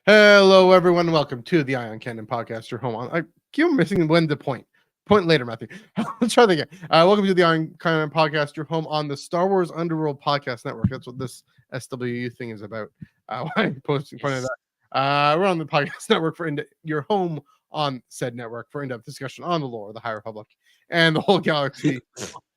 Hello, everyone. Welcome to the Ion Canon podcast. Your home on. I keep missing when the point. Point later, Matthew. Let's try that again. Welcome to the Ion Canon podcast. Your home on the Star Wars Underworld podcast network. That's what this SWU thing is about. Why I'm pointing that. We're on the podcast network for your home on said network for in-depth discussion on the lore of the High Republic and the whole galaxy.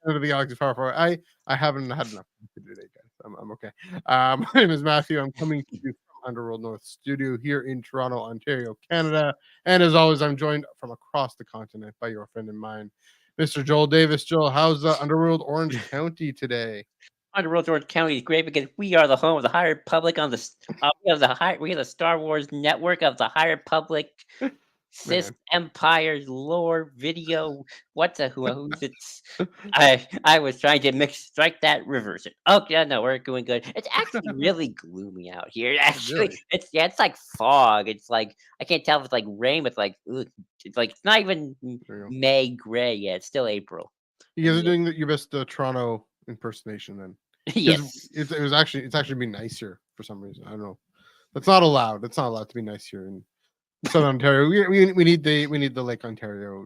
Into the galaxy far, far away. I haven't had enough to do today, guys. I'm okay. My name is Matthew. I'm coming to you from Underworld North Studio here in Toronto, Ontario, Canada. And as always, I'm joined from across the continent by your friend and mine, Mr. Joel Davis. Joel, how's Underworld Orange County today? Underworld Orange County is great because we are the home of the High Republic on the we are the Star Wars network of the High Republic. Cis Empire's lore video. Who's it's? I was trying to strike that reverse it. Oh yeah, no, we're doing good. It's actually really gloomy out here. Actually, Really? it's like fog. It's like I can't tell if it's like rain, but it's not even May gray yet. It's still April. You guys are doing your best Toronto impersonation then. Yes, it's actually been nice here for some reason. I don't know. That's not allowed. It's not allowed to be nice here in Southern Ontario. We need the Lake Ontario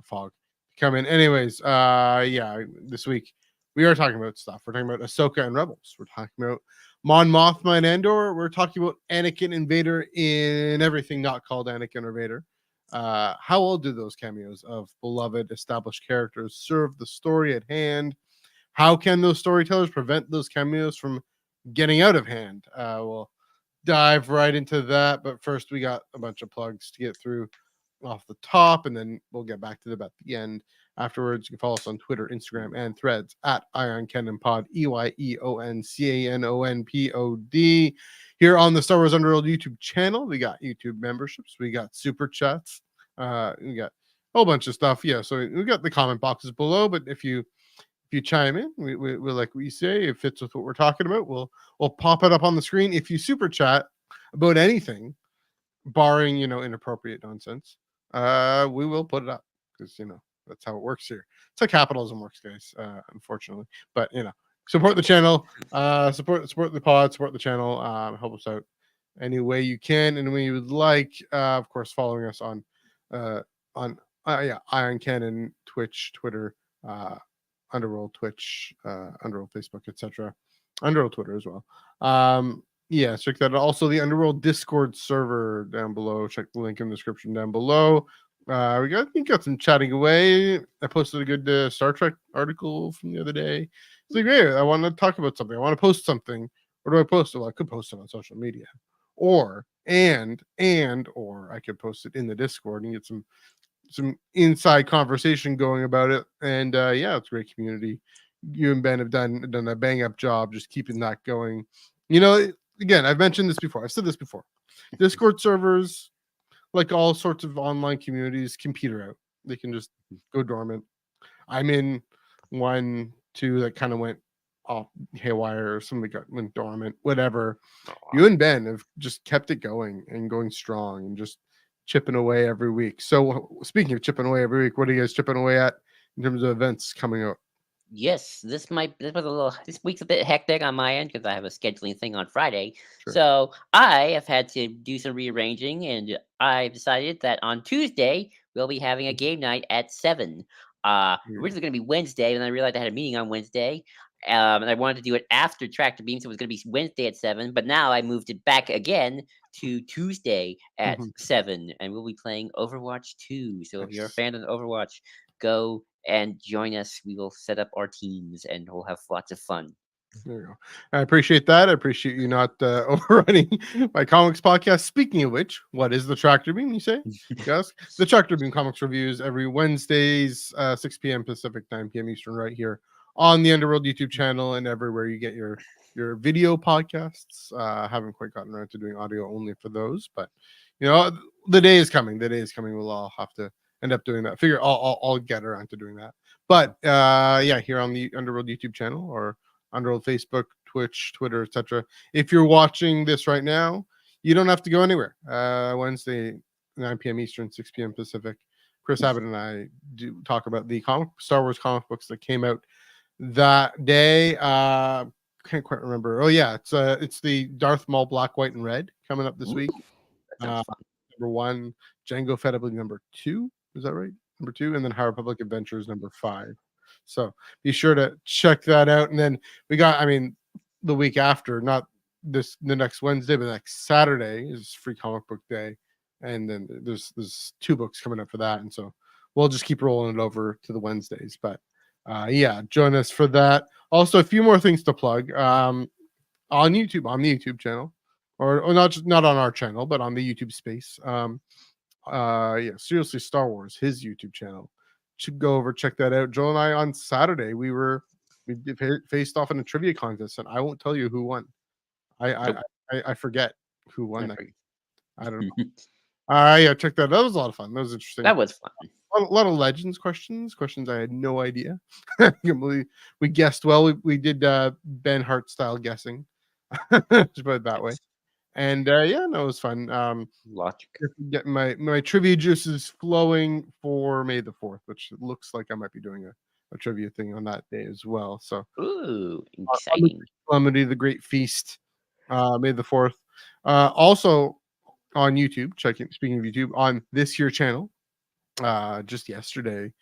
fog to come in. Anyways, this week we are talking about stuff. We're talking about Ahsoka and Rebels. We're talking about Mon Mothma and Andor. We're talking about Anakin and Vader in everything not called Anakin or Vader. How well do those cameos of beloved established characters serve the story at hand? How can those storytellers prevent those cameos from getting out of hand? We'll dive right into that, but first we got a bunch of plugs to get through off the top, and then we'll get back to them at the end. Afterwards, you can follow us on Twitter, Instagram, and Threads at Ion Canon Pod, EYEONCANONPOD. Here on the Star Wars Underworld YouTube channel, we got YouTube memberships, we got super chats, we got a whole bunch of stuff. Yeah, so we got the comment boxes below, but if you chime in, we like what you say. It fits with what we're talking about. We'll pop it up on the screen. If you super chat about anything, barring inappropriate nonsense, we will put it up because that's how it works here. It's how capitalism works, guys. Unfortunately, but support the channel, support the pod, support the channel, help us out any way you can, and when you would like, of course, following us on Ion Canon, Twitch, Twitter, Underworld, Twitch, Underworld, Facebook, etc. Underworld, Twitter as well. Check that out. Also, the Underworld Discord server down below. Check the link in the description down below. We got some chatting away. I posted a good Star Trek article from the other day. It's like, hey, I want to talk about something. I want to post something. Where do I post it? Well, I could post it on social media, or I could post it in the Discord and get some inside conversation going about it. And it's a great community. You and Ben have done a bang up job just keeping that going. Again, I've mentioned this before. I've said this before. Discord servers, like all sorts of online communities, can peter out. They can just go dormant. I'm in 1, 2 that kind of went off haywire, or something went dormant, whatever. You and Ben have just kept it going and going strong and just chipping away every week. So speaking of chipping away every week, what are you guys chipping away at in terms of events coming up? Yes, this week's a bit hectic on my end because I have a scheduling thing on Friday. Sure. So I have had to do some rearranging, and I've decided that on Tuesday we'll be having a game night at 7. Originally going to be Wednesday, and I realized I had a meeting on Wednesday, and I wanted to do it after Tractor Beam, so it was going to be Wednesday at 7. But now I moved it back again to Tuesday at 7, and we'll be playing Overwatch 2. So if you're a fan of Overwatch, go and join us. We will set up our teams and we'll have lots of fun. There you go. I appreciate that. I appreciate you not overrunning my comics podcast. Speaking of which, what is the Tractor Beam, you say? Yes. The Tractor Beam comics reviews every Wednesdays, 6 p.m. Pacific, 9 p.m. Eastern, right here on the Underworld YouTube channel and everywhere you get your video podcasts. Haven't quite gotten around to doing audio only for those, but the day is coming. The day is coming. We'll all have to end up doing that. Figure I'll get around to doing that. But here on the Underworld YouTube channel or Underworld Facebook, Twitch, Twitter, etc. If you're watching this right now, you don't have to go anywhere. Wednesday, 9 p.m. Eastern, 6 p.m. Pacific. Chris Abbott and I do talk about the Star Wars comic books that came out that day. Can't quite remember. Oh yeah, it's the Darth Maul Black, White, and Red coming up this week. That sounds fun. Number 1, Jango Fett, I believe number 2. Is that right? Number 2, and then High Republic Adventures number 5. So be sure to check that out. And then we got, the week after, not the next Wednesday, but next Saturday is Free Comic Book Day, and then there's 2 books coming up for that, and so we'll just keep rolling it over to the Wednesdays. But yeah, join us for that. Also, a few more things to plug. On YouTube, on the YouTube channel, or not on our channel, but on the YouTube space. Yeah, seriously, Star Wars, his YouTube channel. Should go over, check that out. Joel and I on Saturday we faced off in a trivia contest, and I won't tell you who won. Nope. I forget who won I that. forget. I don't know. Yeah, check that. That was a lot of fun. That was interesting. That was fun. A lot of Legends questions I had no idea. We guessed well. We did Ben Hart style guessing. Just put it that way. And yeah, no, it was fun. Logic. Getting my trivia juices flowing for May the 4th, which it looks like I might be doing a trivia thing on that day as well. So Ooh, exciting. Calamity, the Great Feast, May the 4th. Also on YouTube, speaking of YouTube, on this here channel, just yesterday,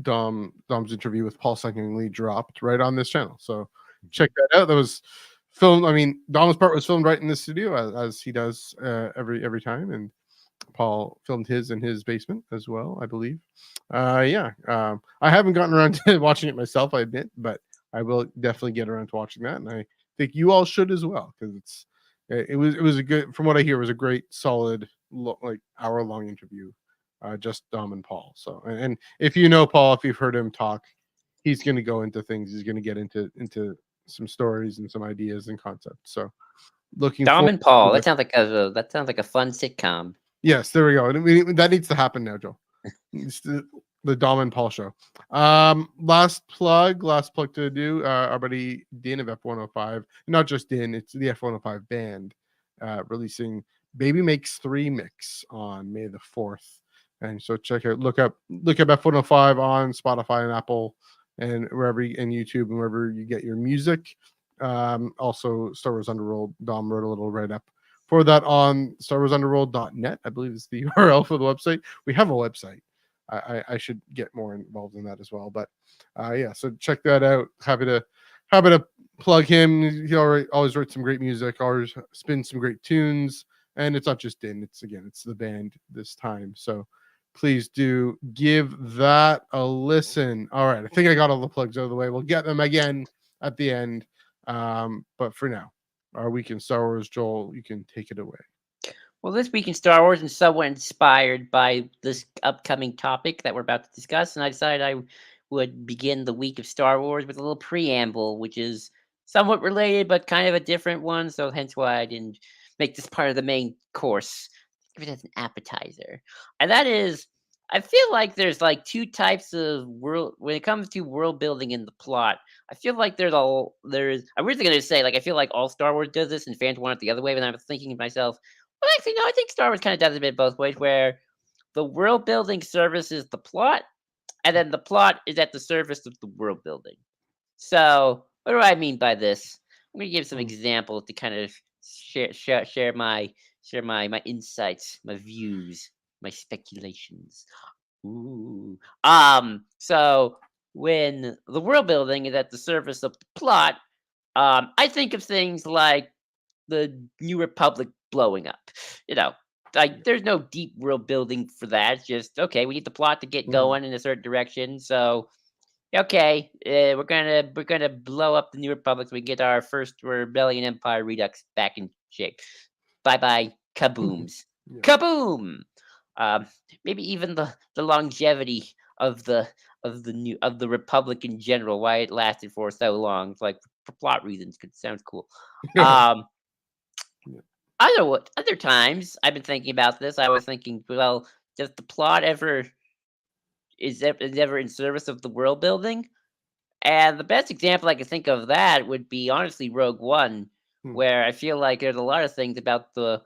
Dom's interview with Paul Secondly dropped right on this channel. So check that out. That was filmed. Dom's part was filmed right in the studio as he does every time, and Paul filmed his in his basement as well, I believe. Yeah, I haven't gotten around to watching it myself, I admit, but I will definitely get around to watching that, and I think you all should as well, because it was a good, from what I hear, it was a great, solid, like hour-long interview, just Dom and Paul. So, and if you know Paul, if you've heard him talk, he's going to go into things. He's going to get into some stories and some ideas and concepts. So, looking Dom forward and Paul. to That sounds like a fun sitcom. Yes, there we go. That needs to happen now, Joe. It's the Dom and Paul show. Last plug to do. Our buddy Din of F105, not just Din, it's the F105 band, releasing Baby Makes 3 mix on May the 4th. And so look up F105 on Spotify and Apple and and YouTube and wherever you get your music. Also Star Wars Underworld, Dom wrote a little write-up for that on StarWarsUnderworld.net, I believe is the URL for the website. We have a website. I should get more involved in that as well. But yeah, so check that out. Happy to plug him. He always writes some great music, always spins some great tunes. And it's not just Din, it's the band this time. So please do give that a listen. All right, I think I got all the plugs out of the way. We'll get them again at the end. But for now, our week in Star Wars, Joel, you can take it away. Well, this week in Star Wars, and somewhat inspired by this upcoming topic that we're about to discuss, and I decided I would begin the week of Star Wars with a little preamble, which is somewhat related but kind of a different one. So hence why I didn't make this part of the main course. Give it as an appetizer, and that is, I feel like there's like 2 types of world when it comes to world building in the plot. I feel like I'm originally going to say, like, I feel like all Star Wars does this and fans want it the other way, but I'm thinking to myself, well, actually, no, I think Star Wars kind of does it a bit both ways, where the world building services the plot, and then the plot is at the service of the world building. So, what do I mean by this? I'm going to give some examples to kind of share my insights, my views, my speculations. Ooh. So when the world building is at the service of the plot, I think of things like the New Republic blowing up. Like there's no deep world building for that. It's just okay, we need the plot to get going in a certain direction. So okay, we're gonna blow up the New Republic so we get our first Rebellion Empire Redux back in shape. Bye bye, kabooms, kaboom. Maybe even the longevity of the Republic in general, why it lasted for so long. It's like for plot reasons, because it sounds cool. Other times I've been thinking about this. I was thinking, well, does the plot ever in service of the world building? And the best example I can think of that would be honestly Rogue One, where I feel like there's a lot of things about the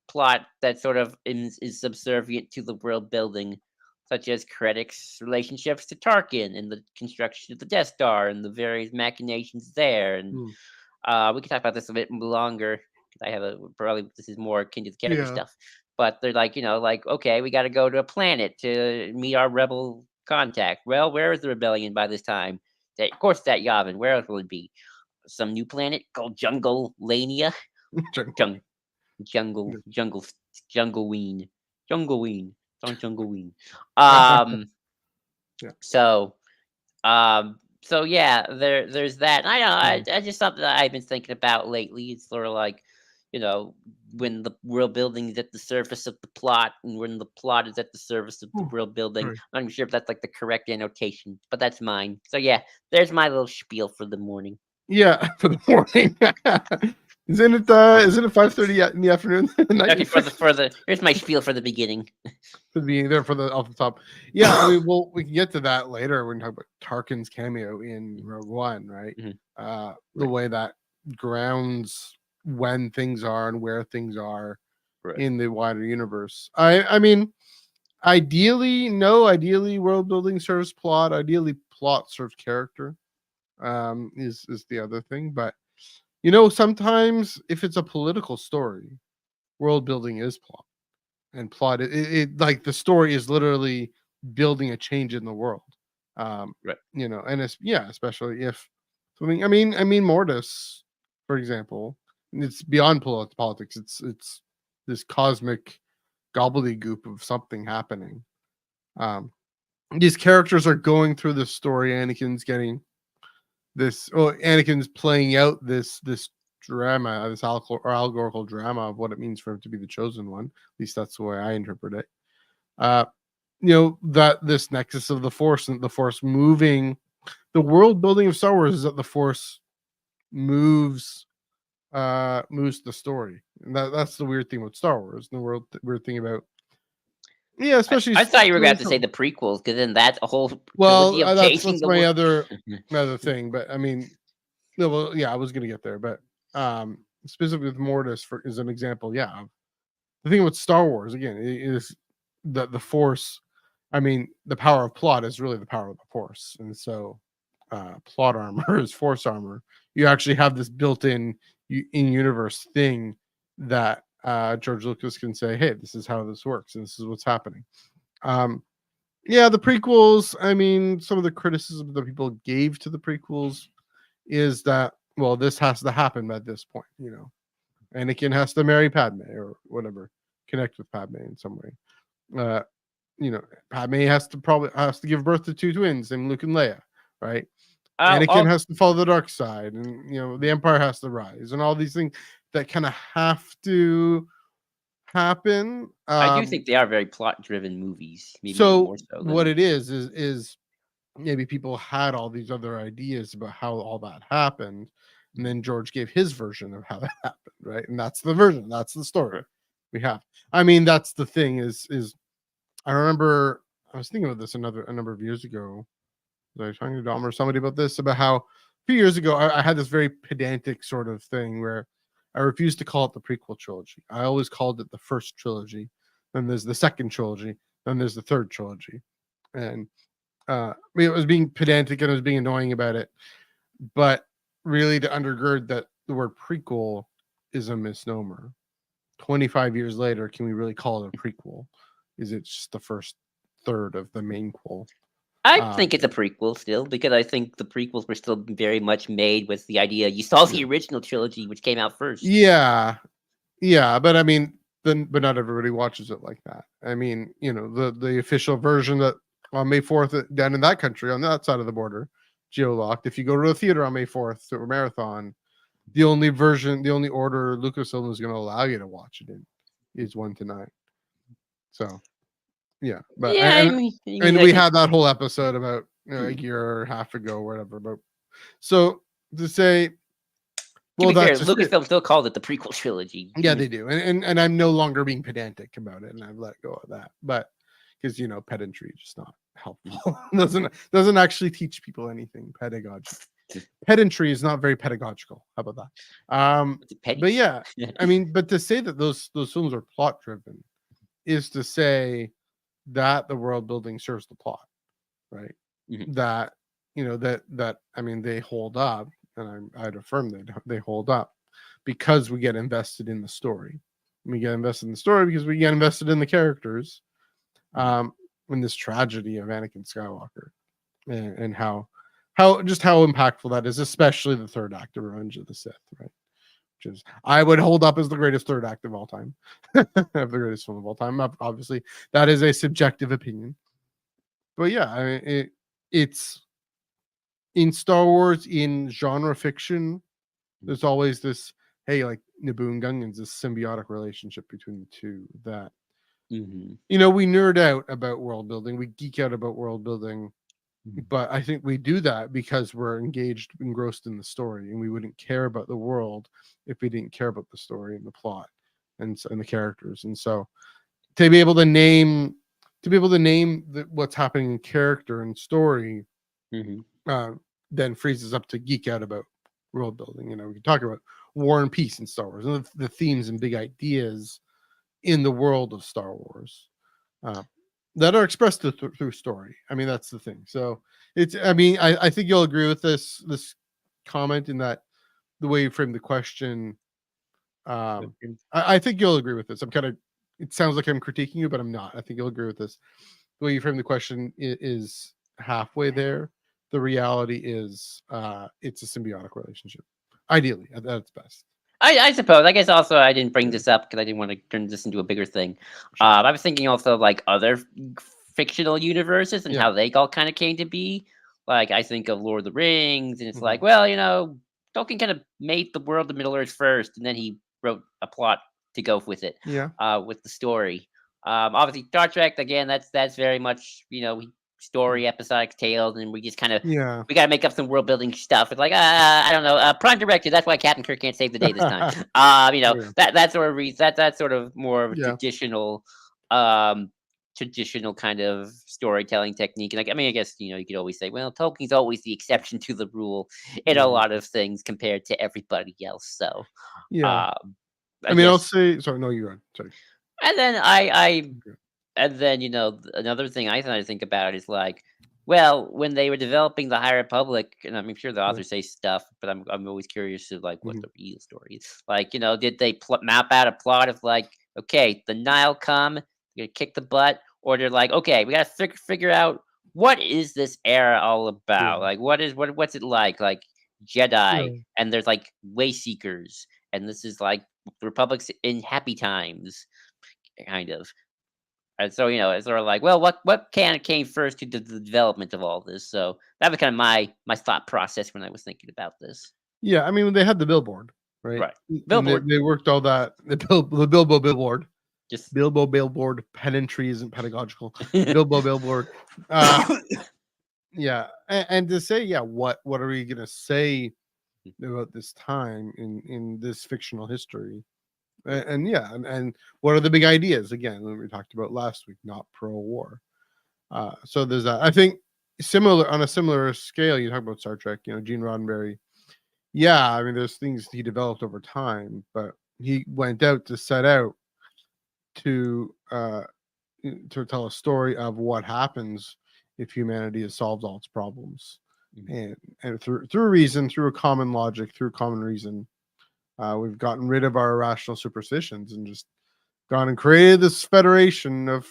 plot that sort of is subservient to the world building, such as Krennic's relationships to Tarkin and the construction of the Death Star and the various machinations there. And we can talk about this a bit longer 'cause I have a probably this is more akin to the character Yeah. stuff. But they're like, like, okay, we got to go to a planet to meet our rebel contact. Well, where is the rebellion by this time? Of course, that Yavin. Where else will it be? Some new planet called Jungle Lania. Jung, jungle, jungle, jungleween, jungleween, don't jungleween. Um. Yeah. So, so yeah, there's that. And I know I just something that I've been thinking about lately. It's sort of like, you know, when the world building is at the surface of the plot, and when the plot is at the surface of the Ooh, world building. sorry. I'm not even sure if that's like the correct annotation, but that's mine. So yeah, there's my little spiel for the morning. Yeah, for the morning. Isn't it 5:30 in the afternoon? Okay, for the here's my spiel for the beginning. For being there for the off the top. Yeah, I mean, we can get to that later when we talk about Tarkin's cameo in Rogue One, right? Mhm. The Right. way that grounds when things are and where things are Right. in the wider universe. I mean, ideally world building serves plot. Ideally, plot serves character. Is the other thing, but sometimes if it's a political story, world building is plot, and plot it like the story is literally building a change in the world. Right. And it's especially if something. I mean, Mortis, for example, and it's beyond politics. It's this cosmic gobbledygook of something happening. Um, these characters are going through this story. Anakin's playing out this drama, this allegorical drama of what it means for him to be the chosen one. At least that's the way I interpret it. Uh, that this nexus of the Force and the Force moving, the world building of Star Wars is that the Force moves moves the story, and that's the weird thing about Star Wars. And the weird thing about especially I thought you were going to have to say storytelling. the prequels, because then that's a whole Well, trilogy of changing that's the my world. other thing, but I mean, no, well, yeah, I was gonna get there, but specifically with Mortis for is an example. Yeah, the thing with Star Wars again is that the Force. I mean, the power of plot is really the power of the Force, and so plot armor is Force armor. You actually have this built-in in universe thing that George Lucas can say, "Hey, this is how this works, and this is what's happening." Um, yeah, the prequels. I mean, some of the criticism that people gave to the prequels is that, well, this has to happen at this point. Anakin has to marry Padme or whatever, connect with Padme in some way. Uh, Padme has to give birth to two twins named Luke and Leia, right? Anakin Oh, has to follow the dark side, and the Empire has to rise, and all these things that kind of have to happen. I do think they are very plot-driven movies, maybe even So more so what than. it is maybe people had all these other ideas about how all that happened, and then George gave his version of how that happened, right? And that's the version, that's the story Right. we have. I mean, that's the thing is I remember I was thinking about this a number of years ago. I was talking to Dom or somebody about this, about how a few years ago I had this very pedantic sort of thing where I refused to call it the prequel trilogy. I always called it the first trilogy. Then there's the second trilogy. Then there's the third trilogy. And I mean, it was being pedantic and I was being annoying about it. But really, to undergird that the word prequel is a misnomer. 25 years later, can we really call it a prequel? Is it just the first third of the mainquel? I Um, think it's a prequel still, because I think the prequels were still very much made with the idea you saw the yeah. original trilogy, which came out first. Yeah, yeah, but I mean, but not everybody watches it like that. I mean, the official version that on May 4th down in that country on that side of the border, geolocked. If you go to a theater on May 4th to a marathon, the only order Lucasfilm is going to allow you to watch it in is 1 to 9. So yeah, but Yeah, I mean, and I we think had that whole episode about a hmm, year and a half ago, or whatever. But so to say, to well, be fair, that's just it. Lucasfilm still called it the prequel trilogy. Yeah, they do, and I'm no longer being pedantic about it, and I've let go of that. But because pedantry is just not helpful. doesn't actually teach people anything. Pedantry is not very pedagogical. How about that? It's a petty. But yeah, I mean, but to say that those films are plot driven is to say that the world building serves the plot, right? Mhm. That that I mean they hold up, and I'd affirm that they hold up. because we get invested in the story. We get invested in the story because we get invested in the characters. In this tragedy of Anakin Skywalker, and how impactful that is, especially the third act of Revenge of the Sith, right? Which is, I would hold up as the greatest third act of all time, of the greatest film of all time. Obviously, that is a subjective opinion, but yeah, I mean, it's in Star Wars, in genre fiction. There's always this, hey, like Naboo and Gungans, this symbiotic relationship between the two that. You know, we nerd out about world building, we geek out about world building, but I think we do that because we're engrossed in the story, and we wouldn't care about the world if we didn't care about the story and the plot and the characters. And so to be able to name what's happening in character and story, then frees us up to geek out about world building. You know, we can talk about war and peace in Star Wars and the themes and big ideas in the world of Star Wars that are expressed through story. I mean, that's the thing. So it's, I mean, I think you'll agree with this comment in that the way you framed the question. I think you'll agree with this. It sounds like I'm critiquing you, but I'm not. I think you'll agree with this. The way you frame the question is halfway there. The reality is it's a symbiotic relationship, ideally, at its best. I suppose. I guess also I didn't bring this up because I didn't want to turn this into a bigger thing. I was thinking also like other fictional universes and how they all kind of came to be. Like I think of Lord of the Rings, and it's like, well, you know, Tolkien kind of made the world of Middle Earth first, and then he wrote a plot to go with it. With the story. Obviously, Star Trek again. That's very much, you know, story episodic tales, and we just kind of we got to make up some world building stuff. It's like I don't know, Prime Directive. That's why Captain Kirk can't save the day this time. You know, that sort of that's sort of more of a traditional kind of storytelling technique. And like, I mean, I guess, you know, you could always say, well, Tolkien's always the exception to the rule in a lot of things compared to everybody else. So I mean, I'll say sorry. No, you're right. Sorry. And then and then, you know, another thing I think about is like, well, when they were developing the High Republic, and I'm sure the authors say stuff, but I'm always curious to like what the real story is. Like, you know, did they map out a plot of like, okay, the Nile come, you're gonna kick the butt, or they're like, okay, we gotta figure out what is this era all about? Like, what's it like? Like Jedi, and there's like way seekers, and this is like the Republic's in happy times, kind of. And so, you know, it's sort of like, well, what came first to the development of all this? So that was kind of my thought process when I was thinking about this. Yeah, I mean, when they had the billboard, right? Billboard. They worked all that. The Bilbo billboard. Just Bilbo billboard. Pedantry isn't pedagogical. Bilbo billboard. Yeah, and to say, what are we gonna say about this time in this fictional history? And what are the big ideas again that we talked about last week? Not pro-war. So there's that. I think on a similar scale, you talk about Star Trek, you know, Gene Roddenberry. Yeah, I mean, there's things he developed over time, but he went out to set out to tell a story of what happens if humanity has solved all its problems, and through reason, through a common logic, through common reason. We've gotten rid of our irrational superstitions and just gone and created this federation of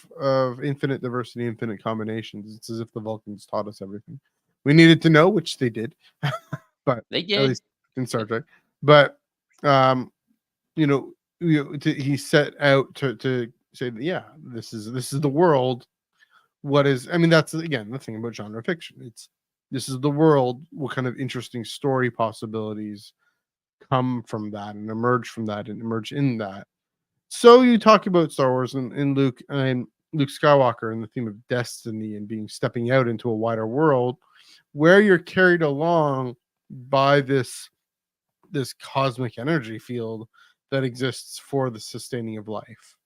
infinite diversity, infinite combinations. It's as if the Vulcans taught us everything we needed to know, which they did, but they did, at least in Star Trek. But you know, he set out to say that, yeah, this is the world. What is? I mean, that's again the thing about genre fiction. This is the world. What kind of interesting story possibilities come from that and emerge from that and emerge in that. So you talk about Star Wars and Luke Skywalker and the theme of destiny and stepping out into a wider world where you're carried along by this cosmic energy field that exists for the sustaining of life.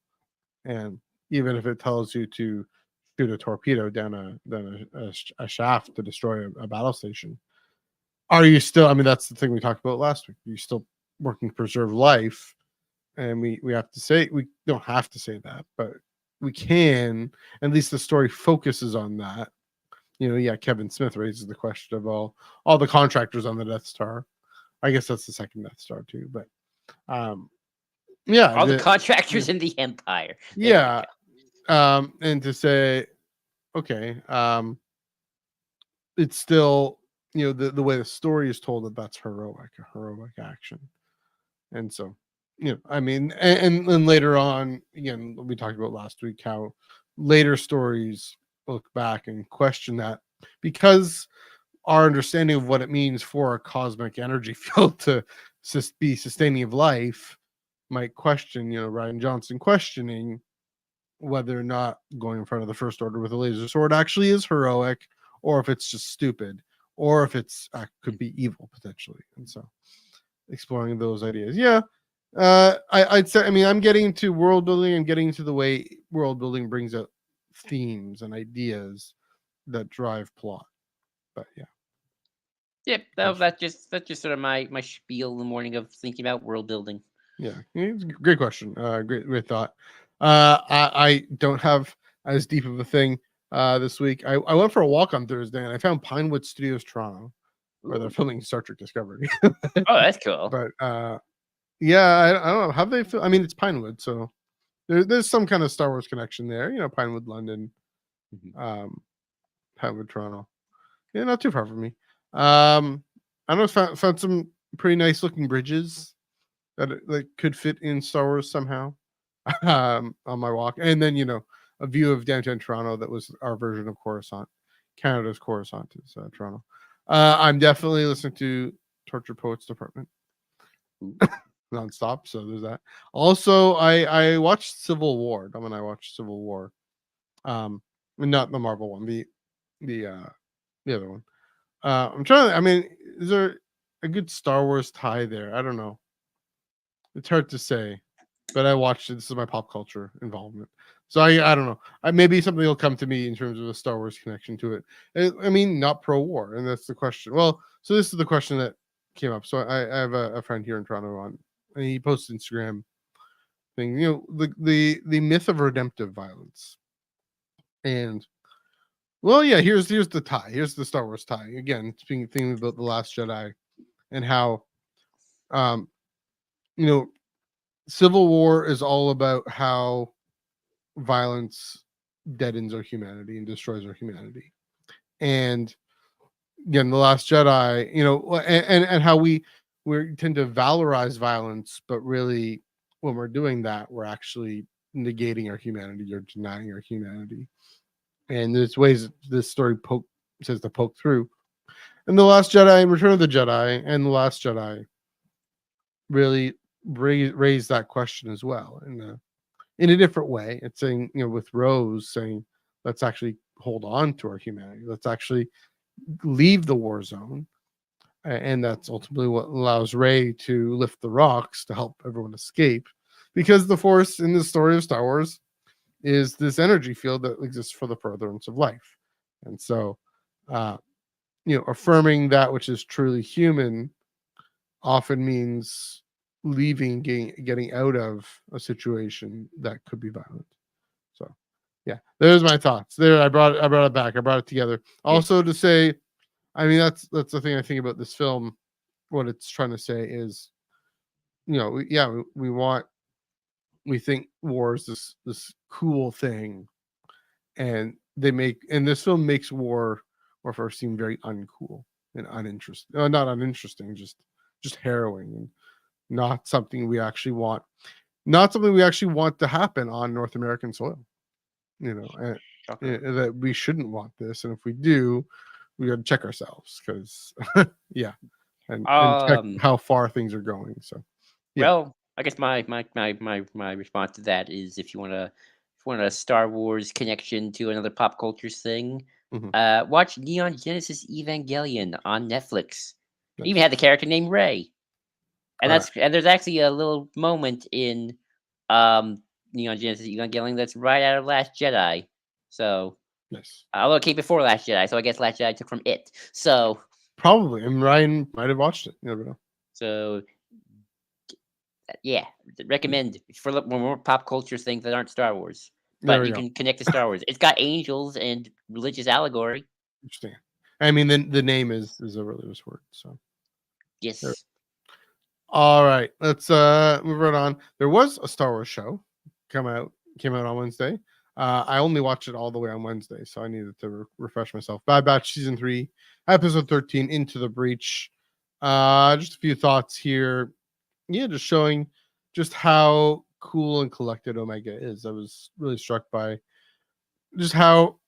And even if it tells you to shoot a torpedo down a shaft to destroy a battle station, are you still, I mean, that's the thing we talked about last week. Are you still working to preserve life? And we have to say, we don't have to say that, but we can. At least the story focuses on that. You know, Kevin Smith raises the question of all the contractors on the Death Star. I guess that's the second Death Star too. But Yeah, All the contractors in the Empire. There yeah. And to say, okay, it's still, the way the story is told, that's heroic, a heroic action. And so, I mean, and later on, again, we talked about last week how later stories look back and question that, because our understanding of what it means for a cosmic energy field to be sustaining of life might question, Ryan Johnson questioning whether or not going in front of the First Order with a laser sword actually is heroic, or if it's just stupid, or if it's could be evil potentially. And so, exploring those ideas, yeah. I'd say, I mean, I'm getting to world building and getting to the way world building brings out themes and ideas that drive plot. But yeah. Yep, that's just sort of my spiel in the morning of thinking about world building. Yeah, it's a great question. Great thought. I don't have as deep of a thing this week. I went for a walk on Thursday and I found Pinewood Studios Toronto, where they're filming Star Trek Discovery. Oh, that's cool. But yeah, I don't know. Have they? I mean, it's Pinewood, so there's some kind of Star Wars connection there. Pinewood, London, Pinewood, Toronto. Yeah, not too far from me. I don't know. Found some pretty nice looking bridges that could fit in Star Wars somehow on my walk. And then, a view of downtown Toronto that was our version of Coruscant. Canada's Coruscant is Toronto. I'm definitely listening to Torture Poets Department nonstop, so there's that. Also, I watched Civil War. When I watched Civil War, not the Marvel one, the other one. I'm trying to. I mean, is there a good Star Wars tie there? I don't know. It's hard to say, but I watched it. This is my pop culture involvement, so I don't know. Maybe something will come to me in terms of a Star Wars connection to it. I mean, not pro-war, and that's the question. Well, so this is the question that came up. So I have a friend here in Toronto and he posted Instagram thing. The myth of redemptive violence, and well, yeah. Here's the tie. Here's the Star Wars tie again. Thinking about the Last Jedi and how, um, Civil War is all about how violence deadens our humanity and destroys our humanity. And again, the Last Jedi, and how we tend to valorize violence, but really when we're doing that, we're actually negating our humanity or denying our humanity. And there's ways this story says to poke through. And the Last Jedi, Return of the Jedi, and the Last Jedi really raise that question as well in a different way. It's saying, with Rose saying, let's actually hold on to our humanity. Let's actually leave the war zone. And that's ultimately what allows Rey to lift the rocks to help everyone escape. Because the Force in the story of Star Wars is this energy field that exists for the furtherance of life. And so, affirming that which is truly human often means leaving, getting out of a situation that could be violent. So yeah, there's my thoughts there. I brought it back. I brought it together. Also to say, I mean, that's the thing I think about this film. What it's trying to say is, we think war is this cool thing, and this film makes warfare seem very uncool and uninteresting. Not uninteresting, just harrowing and not something we actually want. Not something we actually want to happen on North American soil. And that we shouldn't want this, and if we do, we got to check ourselves because, yeah, and check how far things are going. So, yeah. Well, I guess my response to that is if you want a Star Wars connection to another pop culture thing, watch Neon Genesis Evangelion on Netflix. It even had the character named Rey. And there's actually a little moment in Neon Genesis Evangelion that's right out of Last Jedi. So, although it came before Last Jedi, so I guess Last Jedi took from it. So probably, and Ryan might have watched it. You never know. So, yeah, recommend for more pop culture things that aren't Star Wars, but you can connect to Star Wars. It's got angels and religious allegory. Interesting. I mean, the name is a religious word. So yes. All right, let's move right on. There was a Star Wars show came out on Wednesday. I only watched it all the way on Wednesday, so I needed to refresh myself. Bad Batch season 3, episode 13, Into the Breach. Just a few thoughts here. Yeah, just showing just how cool and collected Omega is. I was really struck by just how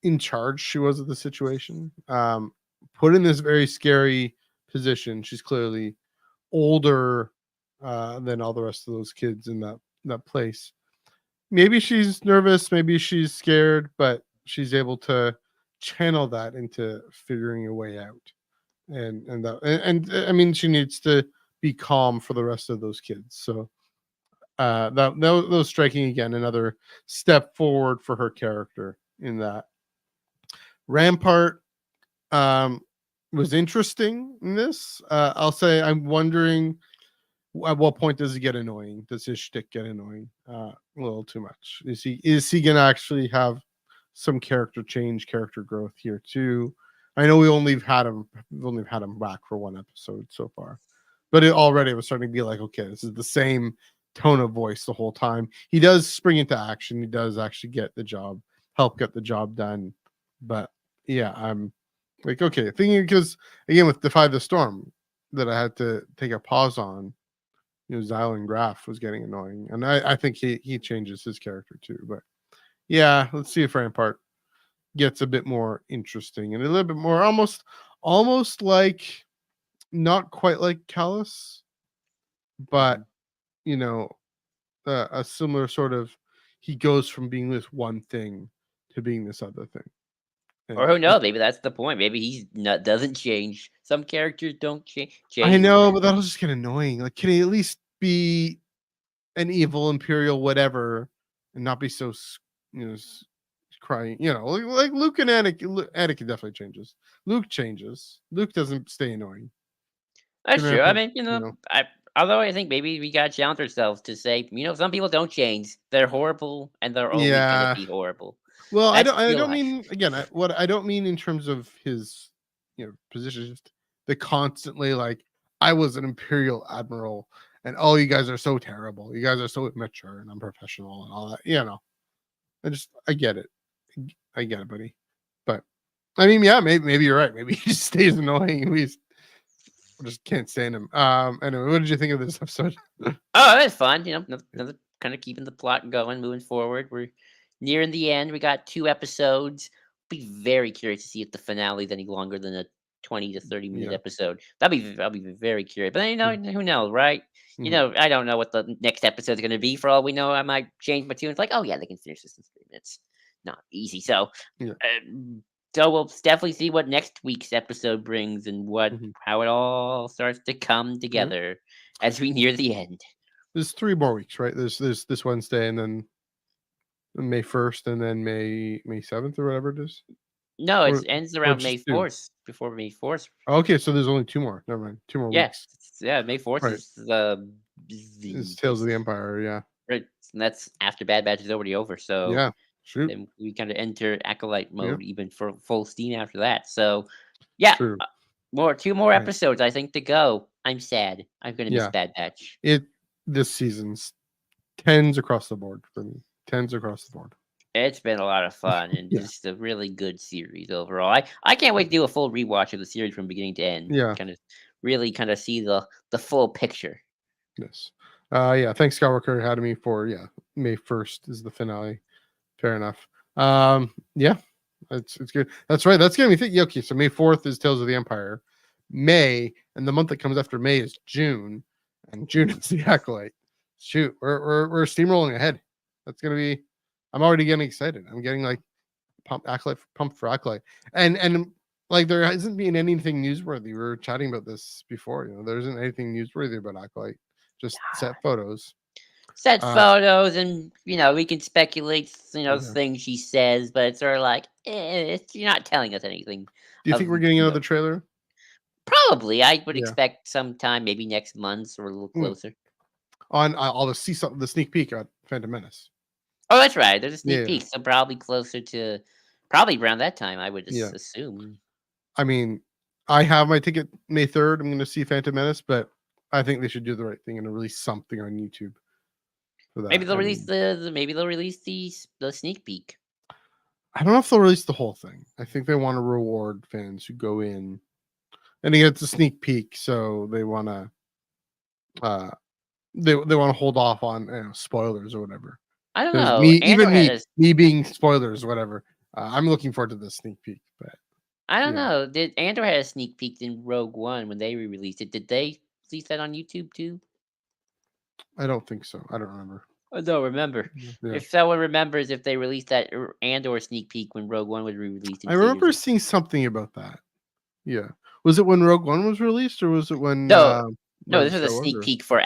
in charge she was of the situation. Put in this very scary position. She's clearly older than all the rest of those kids in that place. Maybe she's nervous, maybe she's scared, but she's able to channel that into figuring a way out. And I mean, she needs to be calm for the rest of those kids. So that was striking again. Another step forward for her character in that. Rampart was interesting in this. I'll say I'm wondering at what point does it get annoying? Does his shtick get annoying? A little too much. Is he gonna actually have some character change, character growth here too? I know we've only had him back for one episode so far, but it already was starting to be like, okay, this is the same tone of voice the whole time. He does spring into action. He does actually help get the job done. But yeah, I'm like, okay, thinking because again with Defy the Storm that I had to take a pause on. Xylan Graf was getting annoying, and I think he changes his character too. But yeah, let's see if Rampart gets a bit more interesting and a little bit more almost like not quite like Callus, but a similar sort of he goes from being this one thing to being this other thing. Or And who knows? Maybe that's the point. Maybe he's not doesn't change. Some characters don't I change. know, but that'll just get annoying. Like, can he at least be an evil imperial whatever and not be so crying, like Luke and Anakin definitely changes. Luke changes. Luke doesn't stay annoying. That's true. I Rampart, mean, although I think maybe we gotta challenge ourselves to say, some people don't change. They're horrible, and they're always gonna yeah. be horrible. Well, That's I real don't life. mean again. What I don't mean in terms of his, position. Just the constantly like I was an imperial admiral, and oh, you guys are so terrible. You guys are so immature and unprofessional and all that. I get it. I get it, buddy. But I mean, yeah, maybe you're right. Maybe he just stays annoying. We just can't stand him. Anyway, what did you think of this episode? Oh, it's fun. Another kind of keeping the plot going, moving forward. We're nearing the end. We got 2 episodes. Be very curious to see if the finale is any longer than a 20 to 30-minute Yeah. episode. I'll be very curious. But who knows, right? Mhm. I don't know what the next episode is going to be. For all we know, I might change my tune. It's like, oh yeah, they can finish this in 3 minutes. Not easy. Yeah. So we'll definitely see what next week's episode brings and Mhm. how it all starts to come together as we near the end. There's 3 more weeks, right? There's this Wednesday, and then May 1st, and then May 7th or whatever it is, No, it or ends or around May just 2. 4th, before May 4th. Okay, so there's only 2 more. Never mind, 2 more Yeah, weeks. yeah, May 4th Right. is the It's Tales of the Empire. Yeah. right, and that's after Bad Batch is already over, so Yeah. Shoot. then we kinda enter Acolyte Yeah. mode even for full steam after that, so, yeah, True. 2 more Right. episodes, I think, to go. I'm sad. I'm gonna miss Yeah. Bad Batch. This season's tens across the board for me. Tens across the board. It's been a lot of fun and Yeah. just a really good series overall. I can't wait to do a full rewatch of the series from beginning to end. Yeah. Kind of see the full picture. Yes. Yeah. Thanks, Skywalker Academy for May 1st is the finale. Fair enough. Yeah. It's good. That's right. That's gonna be thinking. Okay, so May 4th is Tales of the Empire. May, and the month that comes after May is June, and June is the Acolyte. Shoot, we're steamrolling ahead. That's gonna be. I'm already getting excited. I'm getting like pumped for Acolyte, and like there hasn't been anything newsworthy. We were chatting about this before. There isn't anything newsworthy about Acolyte. Just set photos. Set Uh, photos and we can speculate yeah. things she says, but it's sort of like you're not telling us anything Do you think of we're getting another note. trailer? Probably I would Yeah. expect sometime maybe next month or a little Mm. closer. On I'll see something. The sneak peek at Phantom Menace. Oh, that's right. There's a sneak Yeah. peek, so probably closer to probably around that time, I would Yeah. assume. I mean, I have my ticket May 3rd. I'm going to see Phantom Menace, but I think they should do the right thing and release something on YouTube for that. Maybe they'll I release mean, the sneak peek. I don't know if they'll release the whole thing. I think they want to reward fans who go in, and it's a sneak peek, so they want to uh they want to hold off on spoilers or whatever. I don't Because know. Andor had a me being spoilers or whatever, I'm looking forward to the sneak peek. But I don't yeah, know. Did Andor had a sneak peek in Rogue One when they re-released it? Did they release that on YouTube too? I don't think so. I don't remember. I don't remember. Yeah, If someone remembers if they released that Andor sneak peek when Rogue One was re-released in I remember theaters. seeing something about that. Yeah, was it when Rogue One was released, or was it when No, no, Rise this of was a Skywalker? sneak peek for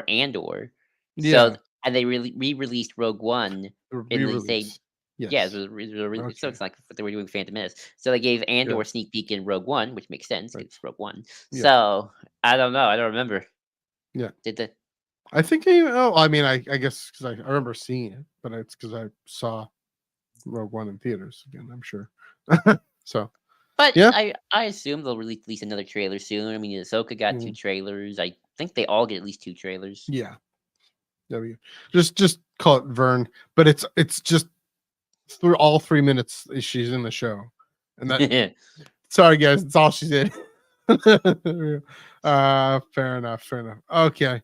Andor. So Yeah, and they re-released Rogue One in the same. re-release. Yeah, Yes. so Okay. it's like what they were doing with Phantom Menace. So they gave Yeah. Andor a sneak peek in Rogue One, which makes sense Right. because it's Rogue One. Yeah. So I don't know. I don't remember. Yeah. Did the I think I mean, I guess because I remember seeing it, but it's because I saw Rogue One in theaters again. I'm sure. So But yeah. I assume they'll release another trailer soon. I mean, Ahsoka got 2 Mhm. trailers. I think they all get at least 2 trailers. Yeah. There we go. Just call it Vern, but it's just through all 3 minutes she's in the show, and that. Sorry, guys, it's all she did. Fair enough. Fair enough. Okay,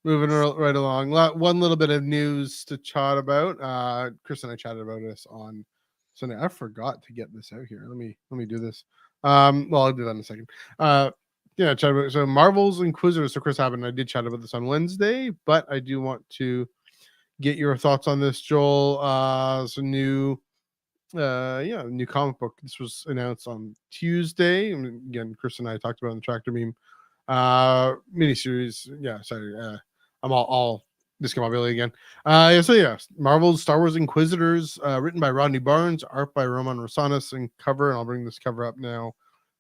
moving right along. One little bit of news to chat about. Chris and I chatted about this on Sunday. I forgot to get this out here. Let me do this. Well, I'll do that in a second. Yeah, chat about so Marvel's Inquisitors. So Chris Abbott and I did chat about this on Wednesday, but I do want to get your thoughts on this, Joel. Some new comic book. This was announced on Tuesday. I mean, again, Chris and I talked about it in the Tractor Meme miniseries. Yeah, sorry. I'm all discombobulated again. So yeah, Marvel's Star Wars Inquisitors, written by Rodney Barnes, art by Roman Rosanas, and cover, and I'll bring this cover up now,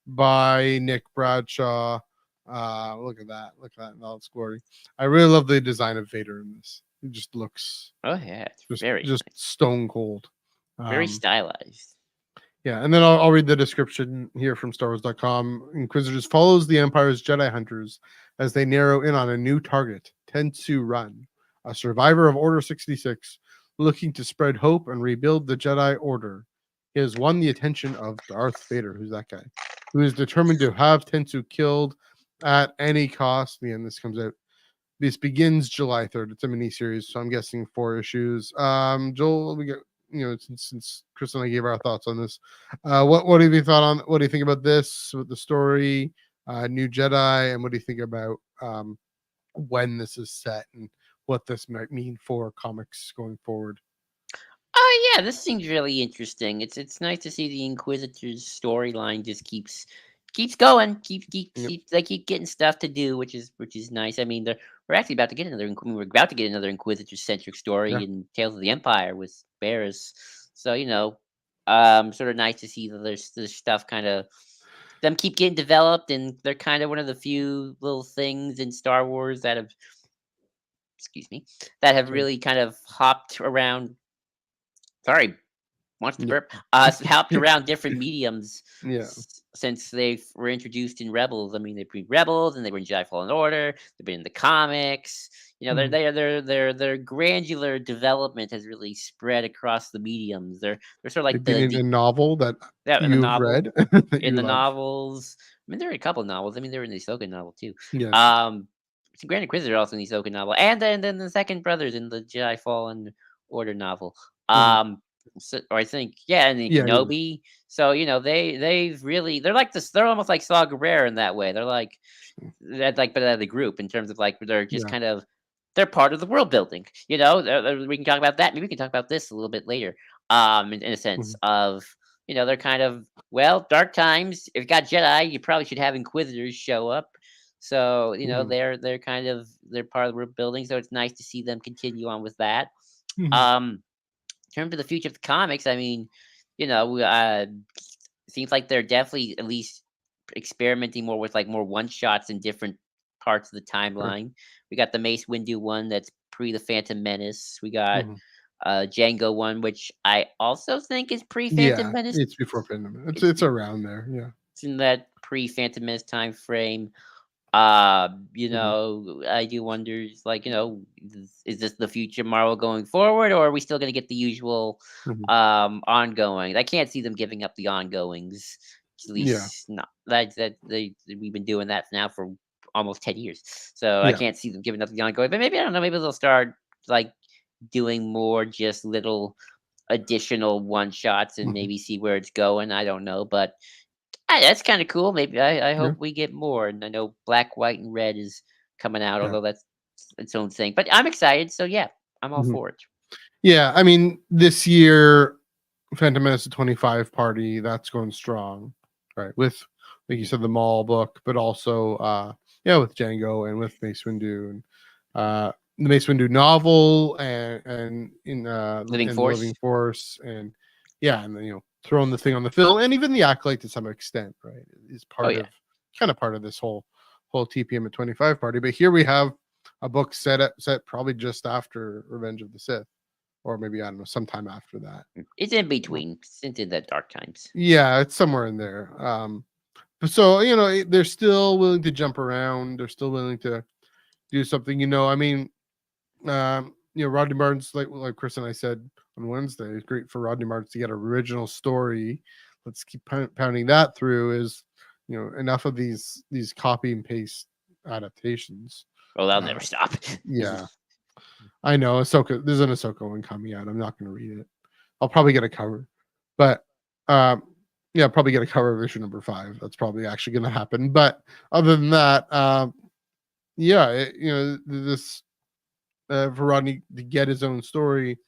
by Nick Bradshaw. Look at that. Look at that in all its glory. I really love the design of Vader in this. It just looks Oh yeah, it's just very just nice. stone cold. Very Um, stylized. yeah, and then I'll read the description here from StarWars.com. Inquisitors follows the Empire's Jedi hunters as they narrow in on a new target, Tensu Run, a survivor of Order 66, looking to spread hope and rebuild the Jedi Order. He has won the attention of Darth Vader, who's that guy, who is determined to have Tensu killed at any cost. And this comes out. This begins July 3rd. It's a mini series, so I'm guessing 4 issues. Joel, we get since Chris and I gave our thoughts on this. What have you thought on? What do you think about this with the story, New Jedi, and what do you think about when this is set and what this might mean for comics going forward? Oh yeah, this seems really interesting. It's nice to see the Inquisitors storyline just keeps going. Yep. They keep getting stuff to do, which is nice. I mean, we're actually about to get we're about to get another Inquisitor centric Yeah. story in Tales of the Empire with Barris. So sort of nice to see that there's stuff kind of them keep getting developed, and they're kind of one of the few little things in Star Wars that have excuse me that have Sorry. really kind of hopped around. Sorry, wants to Yeah. burp. Hopped around different mediums Yeah. since they were introduced in Rebels. I mean, they've been Rebels, and they were in Jedi Fallen Order. They've been in the comics. Mhm. Their granular development has really spread across the mediums. They're sort of like They've been in a the novel that yeah in the you've novel read that in you the love. novels. I mean, there are a couple of novels. I mean, they were in the Ahsoka novel too. Yes. Um, Grand Inquisitor also in the Ahsoka novel, and then the Second Brothers in the Jedi Fallen Order novel. Mhm. Um, or I think yeah, and then Yeah. Yeah. Kenobi. So they've really they're like this. They're almost like Saw Gerrera in that way. They're like that's like but out of the group in terms of like they're just Yeah. kind of they're part of the world building. We can talk about that. Maybe we can talk about this a little bit later. In a sense Mhm. of they're kind of well dark times. If you got Jedi, you probably should have Inquisitors show up. So Mhm. they're kind of they're part of the world building. So it's nice to see them continue on with that. Mhm. Um, in terms of the future of the comics, I mean, seems like they're definitely at least experimenting more with like more one shots in different parts of the Sure. timeline. We got the Mace Windu one that's pre the Phantom Menace. We got Mhm. Django one, which I also think is pre Phantom Yeah, Menace. it's before Pandemic. It's It's it's around there. Yeah. it's in that pre Phantom Menace time frame. Mhm. I do wonder, is this the future Marvel going forward, or are we still going to get the usual Mhm. ongoing? I can't see them giving up the ongoings. At Yeah. least not we've been doing that now for almost 10 years, so I Yeah. can't see them giving up the ongoing. But maybe I don't know. Maybe they'll start like doing more just little additional one shots and Mhm. maybe see where it's going. I don't know, but that's kind of cool. Maybe I Yeah. hope we get more. And I know Black, White, and Red is coming out, Yeah. although that's its own thing. But I'm excited, so yeah, I'm all Mhm. for it. Yeah, I mean, this year, Phantom Menace 25 party, that's going strong, right? With, like you Mhm. said, the Mall book, but also, yeah, with Django and with Mace Windu and the Mace Windu novel and Living in the Living Force. Force and yeah, and then throwing the thing on the film and even the Acolyte to some extent, right? Is Oh part yeah, of kind of part of this whole TPM at 25 party. But here we have a book set probably just after Revenge of the Sith or maybe I don't know, sometime after that. it's in Well, between. It's into the dark times. yeah, it's somewhere in there. So they're still willing to jump around. They're still willing to do something. I mean, Rodney Martin's like Chris and I said on Wednesday. It's great for Rodney Martin to get an original story. Let's keep pounding that through. Is enough of these copy and paste adaptations. Well, that'll Uh, never stop. yeah, I know. Ahsoka. There's an Ahsoka one coming out. I'm not going to read it. I'll probably get a cover, but um, yeah, probably get a cover of issue number 5. That's probably actually going to happen. But other than that, yeah, this for Rodney to get his own story.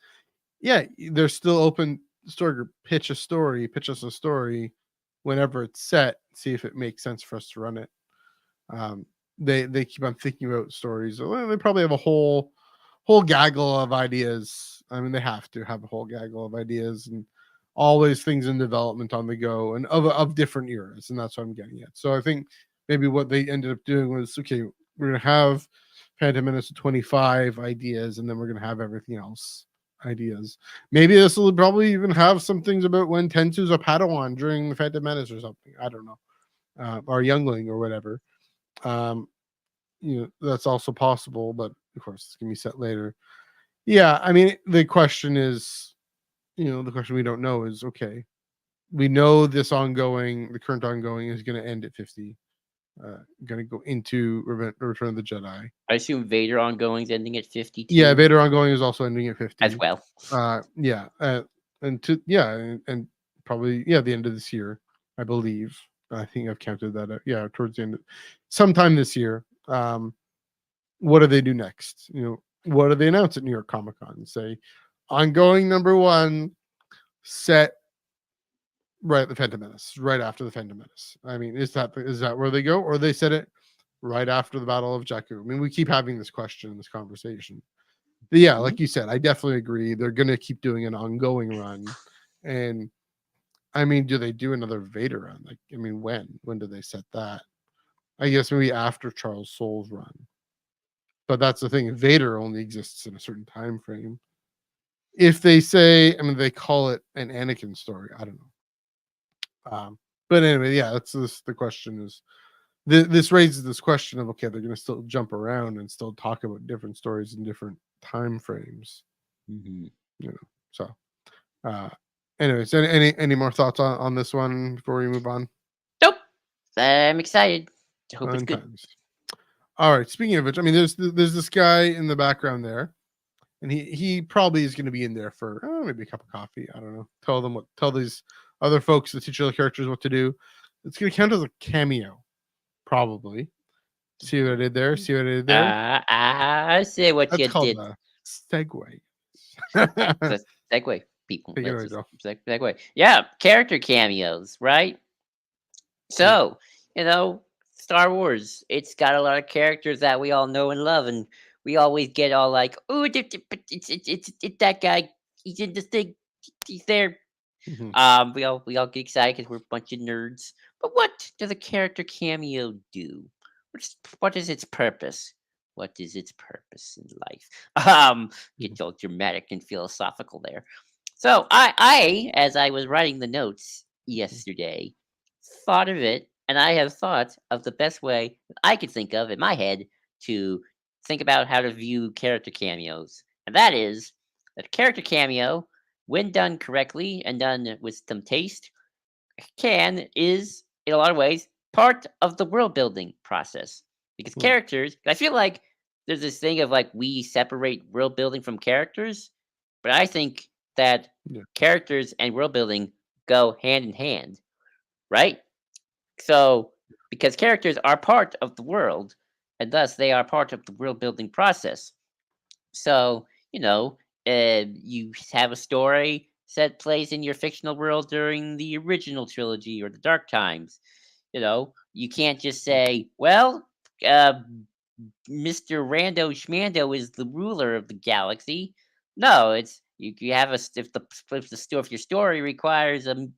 Yeah, they're still open. Story group pitch us a story whenever it's set. See if it makes sense for us to run it. Um, they keep on thinking about stories. Well, they probably have a whole gaggle of ideas. I mean, they have to have a whole gaggle of ideas and always things in development on the go and of different eras, and that's what I'm getting at. So I think maybe what they ended up doing was okay, we're gonna have Phantom Menace 25 ideas, and then we're gonna have everything else ideas. Maybe this will probably even have some things about when Tensu's a Padawan during the Phantom Menace or something. I don't know, or Youngling or whatever. Um, that's also possible, but of course it's gonna be set later. Yeah, I mean the question is, the question we don't know is okay. We know the current ongoing is going to end at 50. Going to go into Return of the Jedi. I assume Vader ongoing's ending at Yeah, 52 Vader ongoing is also ending at as 50. well. Yeah, and probably the end of this year, I believe. I think I've counted that out. Yeah, towards the end, sometime this year. What do they do next? What do they announce at New York Comic Con? Say, ongoing number 1, set right at the Phantom Menace, right after the Phantom Menace. I mean, is that where they go, or they said it right after the Battle of Jakku? I mean, we keep having this question, this conversation. But yeah, Mhm. like you said, I definitely agree. They're gonna keep doing an ongoing run, and I mean, do they do another Vader run? Like, I mean, when do they set that? I guess maybe after Charles Soule's run. But that's the thing. Vader only exists in a certain time frame. If they say, I mean, they call it an Anakin story. I don't know. But anyway, yeah, that's this. The question is, this raises this question of okay, they're going to still jump around and still talk about different stories in different time frames, Mhm. you know. So, uh, anyways, any more thoughts on this one before we move on? Nope. I'm excited. I hope it's Fun good. times. All right. Speaking of which, I mean, there's this guy in the background there, and he probably is going to be in there for maybe a cup of coffee. I don't know. Tell these other folks, the titular characters, what to do. It's going to count as a cameo, probably. See what I did there? See what I did there? I see what That's you called did. a segue. The segue, people. Take it Let's away, just Joe. segue. Yeah, character cameos, right? Yeah. So, Star Wars, it's got a lot of characters that we all know and love, and we always get all like, "Oh, it's that guy. He's in this thing. He's there." Mhm. We all get excited because we're a bunch of nerds. But what does a character cameo do? What is its purpose? What is its purpose in life? Mhm. Get all dramatic and philosophical there. So I, as I was writing the notes yesterday, thought of it. and I have thought of the best way I could think of in my head to think about how to view character cameos. And that is that a character cameo, when done correctly and done with some taste, is in a lot of ways part of the world building process. Because Hmm. characters, I feel like there's this thing of like we separate world building from characters, but I think that Yeah. characters and world building go hand in hand, right? So, because characters are part of the world, and thus they are part of the world building process. So, you have a story set place in your fictional world during the original trilogy or the Dark Times. You can't just say, well, uh, Mr. Rando Schmando is the ruler of the galaxy. No, it's you have if your story requires one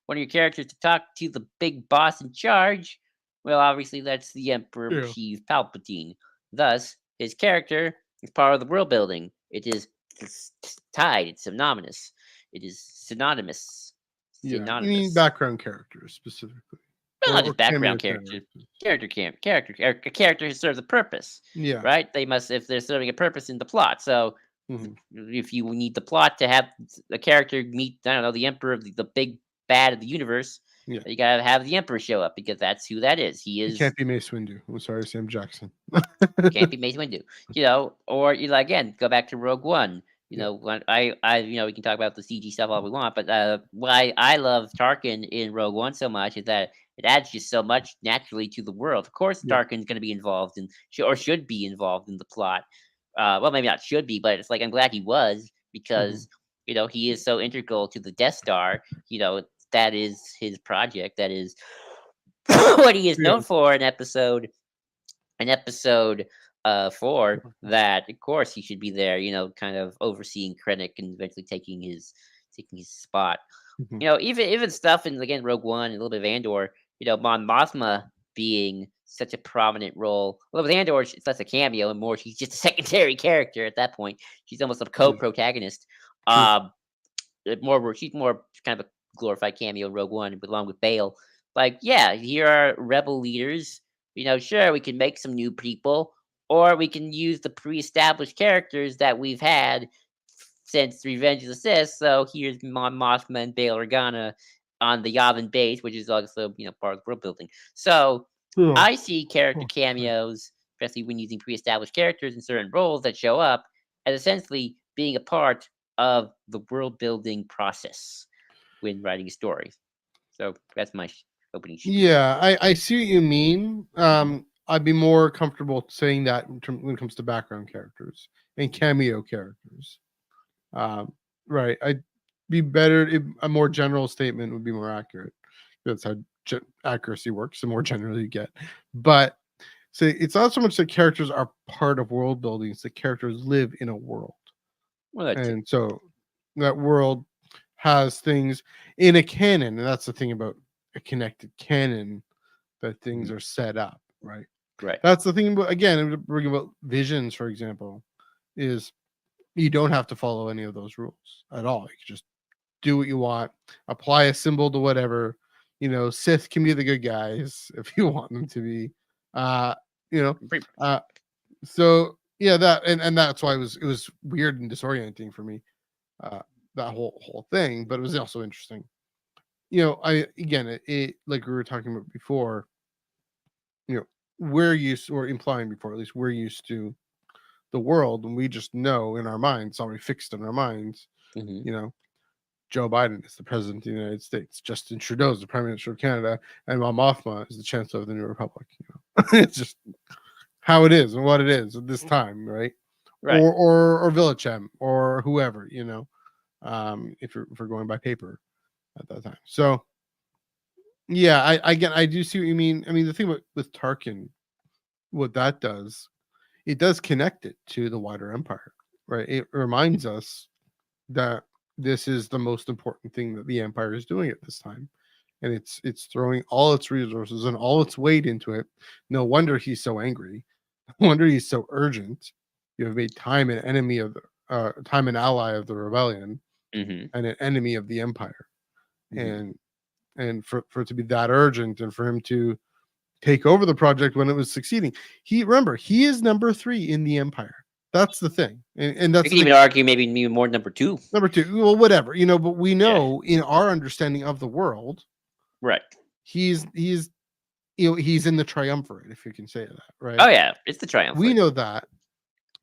of your characters to talk to the big boss in charge, well, obviously that's the Emperor Yeah. Chief Palpatine. Thus, his character is part of the world building. It's tied. It's synonymous. It is synonymous. Yeah. You mean Synonymous. background characters specifically, Well, not or just cameo background characters. characters? A character who serves a purpose, Yeah. right? They must if they're serving a purpose in the plot. So Hmm. if you need the plot to have a character meet, I don't know, the emperor of the big bad of the universe, Yeah. you gotta have the emperor show up because that's who that is. He It is can't be Mace Windu. I'm sorry, Sam Jackson. can't be Mace Windu, or again go back to Rogue One. Yeah. When we can talk about the CG stuff all we want, but why I love Tarkin in Rogue One so much is that it adds just so much naturally to the world. Of course, Yeah. Tarkin's going to be involved in, or should be involved in the plot. Well, maybe not should be, but it's like I'm glad he was Hmm. because he is so integral to the Death Star. That is his project. That is what he is Yeah. known for in episode 4 that of course he should be there, kind of overseeing Krennic and eventually taking his spot. Hmm. Even stuff in again Rogue One and a little bit of Andor, Mon Mothma being such a prominent role. Well, with Andor, it's less a cameo and more she's just a secondary character at that point. She's almost a Yeah. co-protagonist. True. She's more kind of a glorified cameo in Rogue One, along with Bale. Like, yeah, here are rebel leaders. Sure, we can make some new people, or we can use the pre-established characters that we've had since Revenge of the Sith. So here's Mon Mothma and Bail Organa on the Yavin base, which is also part of the world building. So Yeah. I see character Oh, sorry. cameos, especially when using pre-established characters in certain roles that show up, as essentially being a part of the world building process when writing a story. So that's my opening spiel. Yeah, I see what you mean. I'd be more comfortable saying that when it comes to background characters and cameo characters. Um, right. I'd be better. A more general statement would be more accurate. That's how accuracy works. The more general you get, but so it's not so much that characters are part of world building; it's that characters live in a world, Well, that too. and so that world has things in a canon, and that's the thing about a connected canon, that things Mhm. are set up, right? Right. That's the thing about, again, bringing about visions, for example, is you don't have to follow any of those rules at all. You can just do what you want, apply a symbol to whatever. Sith can be the good guys if you want them to be. Uh, you know, Pretty much. uh, so yeah, that and that's why it was weird and disorienting for me, uh, that whole thing. But it was also interesting. I again, it like we were talking about before. You know, we're used, or implying before, at least we're used to the world, and we just know in our minds, already fixed in our minds. Hmm. You know, Joe Biden is the president of the United States. Justin Trudeau is the prime minister of Canada, and Mon Mothma is the chancellor of the new republic. It's just how it is and what it is at this time, right? Right. Or Villachem or whoever, if we're going by paper at that time. So yeah, I do see what you mean. I mean, the thing with Tarkin, what that does, it does connect it to the wider empire, right? It reminds us that this is the most important thing that the empire is doing at this time, and it's throwing all its resources and all its weight into it. No wonder he's so angry. No wonder he's so urgent. You have made time an enemy of the time an ally of the rebellion Hmm. and an enemy of the empire. Hmm. And and for it to be that urgent, and for him to take over the project when it was succeeding. He is number 3 in the Empire. That's the thing, and You that's could even argue maybe even more number 2. number 2. Well, whatever, but we know in our understanding of the world, right? He's he's in the triumvirate, if you can say that, right? Oh yeah, it's the triumvirate. We know that,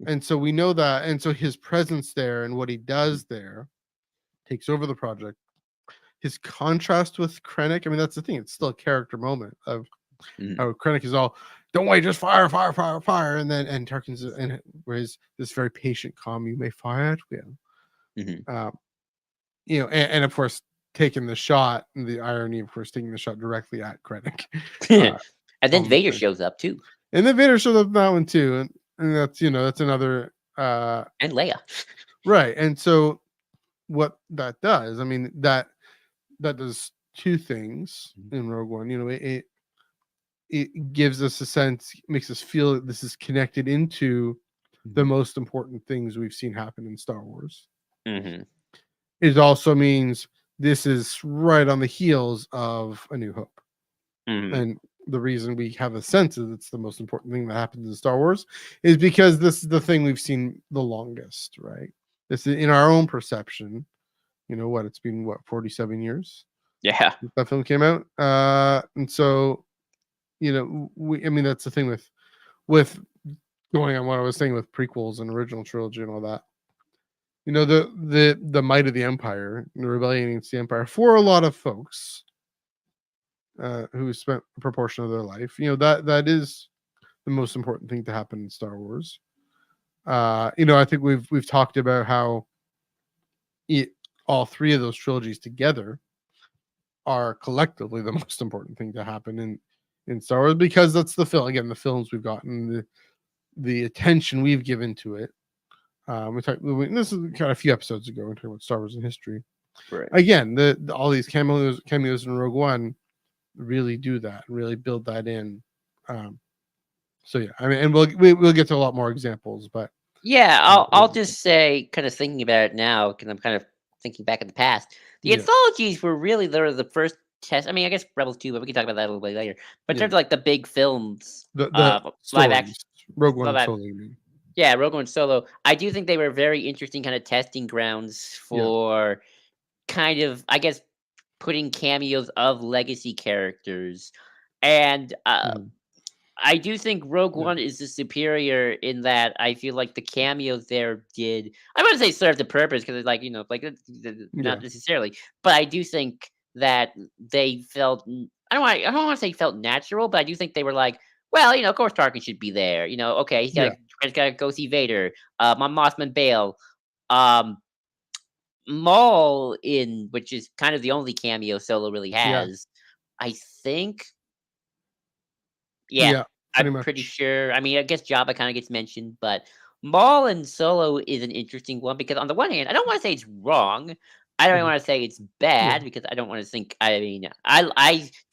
and so we know that, and so his presence there and what he does there takes over the project. His contrast with Krennic, I mean, that's the thing. It's still a character moment of how Krennic is all, don't wait, just fire, fire, fire, fire, and Tarkin's and whereas this very patient, calm, you may fire at will. And of course taking the shot, and the irony, of course, taking the shot directly at Krennic. And then Vader shows up too. And then Vader shows up in that one too, and that's that's another and Leia. Right. And so what that does, I mean, that does two things in Rogue One. It gives us a sense, makes us feel that this is connected into the most important things we've seen happen in Star Wars. It also means this is right on the heels of A New Hope. And the reason we have a sense that it's the most important thing that happens in Star Wars is because this is the thing we've seen the longest, right? This is in our own perception. It's been 47 years? Yeah. That film came out. And so, that's the thing with going on what I was saying with prequels and original trilogy and all that. The might of the Empire, the rebellion against the Empire, for a lot of folks who spent a proportion of their life, that is the most important thing to happen in Star Wars. I think we've talked about how all three of those trilogies together are collectively the most important thing to happen in Star Wars, because that's the films we've gotten, the attention we've given to it. This is kind of a few episodes ago, we're talking about Star Wars in history. Right. Again, all these cameos in Rogue One really do that, really build that in. So yeah, I mean, and we'll get to a lot more examples, but yeah, I'll just say, kind of thinking about it now, because I'm kind of thinking back in the past. The anthologies were really the first test. I mean, I guess Rebels too, but we can talk about that a little bit later. But in terms of like the big films, the live action, Rogue One and Solo, you mean? Yeah, Rogue One and Solo. I do think they were very interesting kind of testing grounds for kind of, I guess, putting cameos of legacy characters. And I do think Rogue One is the superior in that I feel like the cameos there did, I wouldn't say serve the purpose, because it's not necessarily, but I do think that they felt, I don't want to say felt natural, but I do think they were like, well, of course Tarkin should be there. Okay, he's got to go see Vader. Mon Mothma and Bail. Maul which is kind of the only cameo Solo really has. I think. Yeah, I'm pretty sure. I mean, I guess Jabba kind of gets mentioned, but Maul and Solo is an interesting one, because on the one hand, I don't want to say it's wrong. I don't want to say it's bad, because I don't want to think. I mean,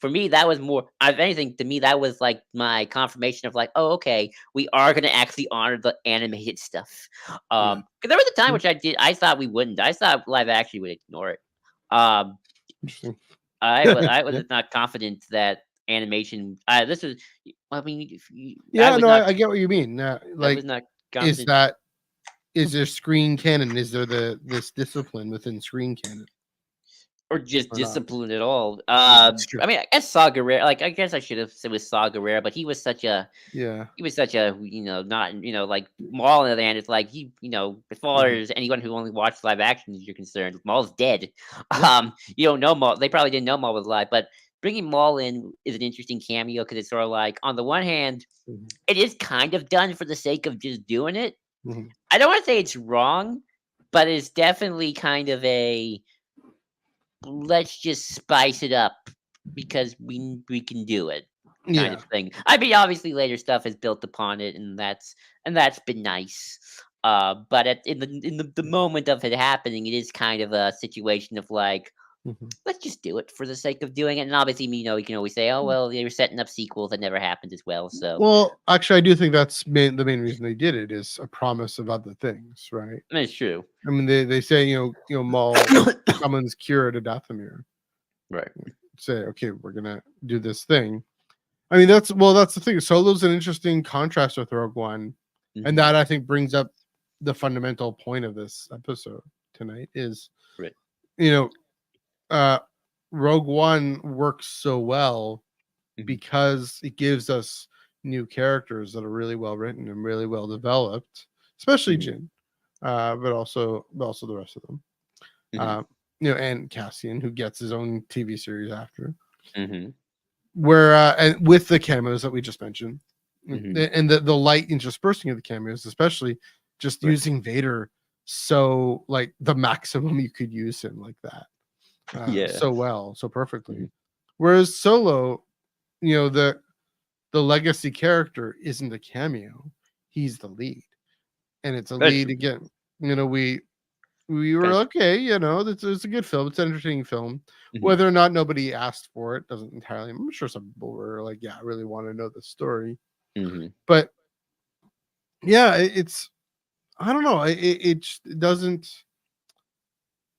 for me, that was more. If anything, to me, that was like my confirmation of like, oh, okay, we are going to actually honor the animated stuff. Because there was a time which I thought we wouldn't. I thought live action would ignore it. Interesting. I was not confident that animation. This was. I mean, I get what you mean. Like, was not confident. Is there screen canon? Is there this discipline within screen canon, or just discipline at all? I mean, I guess Saw Gerrera. Like, I guess I should have said with Saw Gerrera, but he was such a not like Maul. On the other hand, it's like he as far as anyone who only watched live action is concerned, Maul's dead. You don't know Maul. They probably didn't know Maul was alive, but bringing Maul in is an interesting cameo, because it's sort of like, on the one hand, it is kind of done for the sake of just doing it. I don't want to say it's wrong, but it's definitely kind of a, let's just spice it up because we can do it kind of thing. I mean, obviously later stuff is built upon it, and that's been nice. But in the moment of it happening, it is kind of a situation of like, let's just do it for the sake of doing it. And obviously, you can always say, oh, well, they were setting up sequels that never happened as well. So, well, actually, I do think that's the main reason they did it, is a promise of other things, right? That's true. I mean, they say, Maul summons Kira to Dathomir. Right. say, okay, we're gonna do this thing. I mean, that's the thing. Solo's an interesting contrast with Rogue One, and that I think brings up the fundamental point of this episode tonight is, Right. you know, Rogue One works so well because it gives us new characters that are really well written and really well developed, especially Jin, but also the rest of them. And Cassian, who gets his own TV series after. Where and with the cameos that we just mentioned, and the light interspersing of the cameos, especially just using Vader so like the maximum you could use him like that, so well, so perfectly. Whereas Solo, the legacy character isn't a cameo; he's the lead, and it's a lead again. We were okay, it's a good film. It's an entertaining film. Whether or not nobody asked for it doesn't entirely. I'm sure some people were like, "Yeah, I really want to know the story," but yeah, it's I don't know. It doesn't.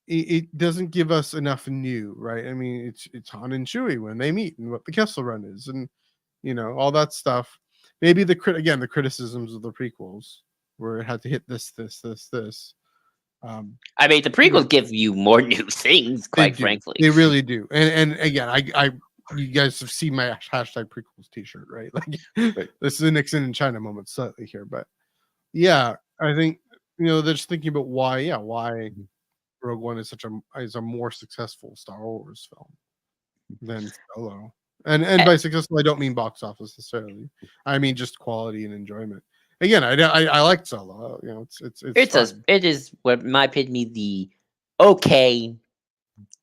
It doesn't give us enough new, right? I mean, it's Han and Chewie when they meet and what the Kessel Run is, and all that stuff. Maybe the criticisms of the prequels where it had to hit this. I mean, the prequels give you more new things, quite frankly. They really do. And again, I you guys have seen my hashtag prequels t-shirt, right? Like this is a Nixon in China moment slightly here, but yeah, I think they're just thinking about why Rogue One is a more successful Star Wars film than Solo. And by successful, I don't mean box office necessarily. I mean just quality and enjoyment. Again, I like Solo. It is what in my opinion the okay,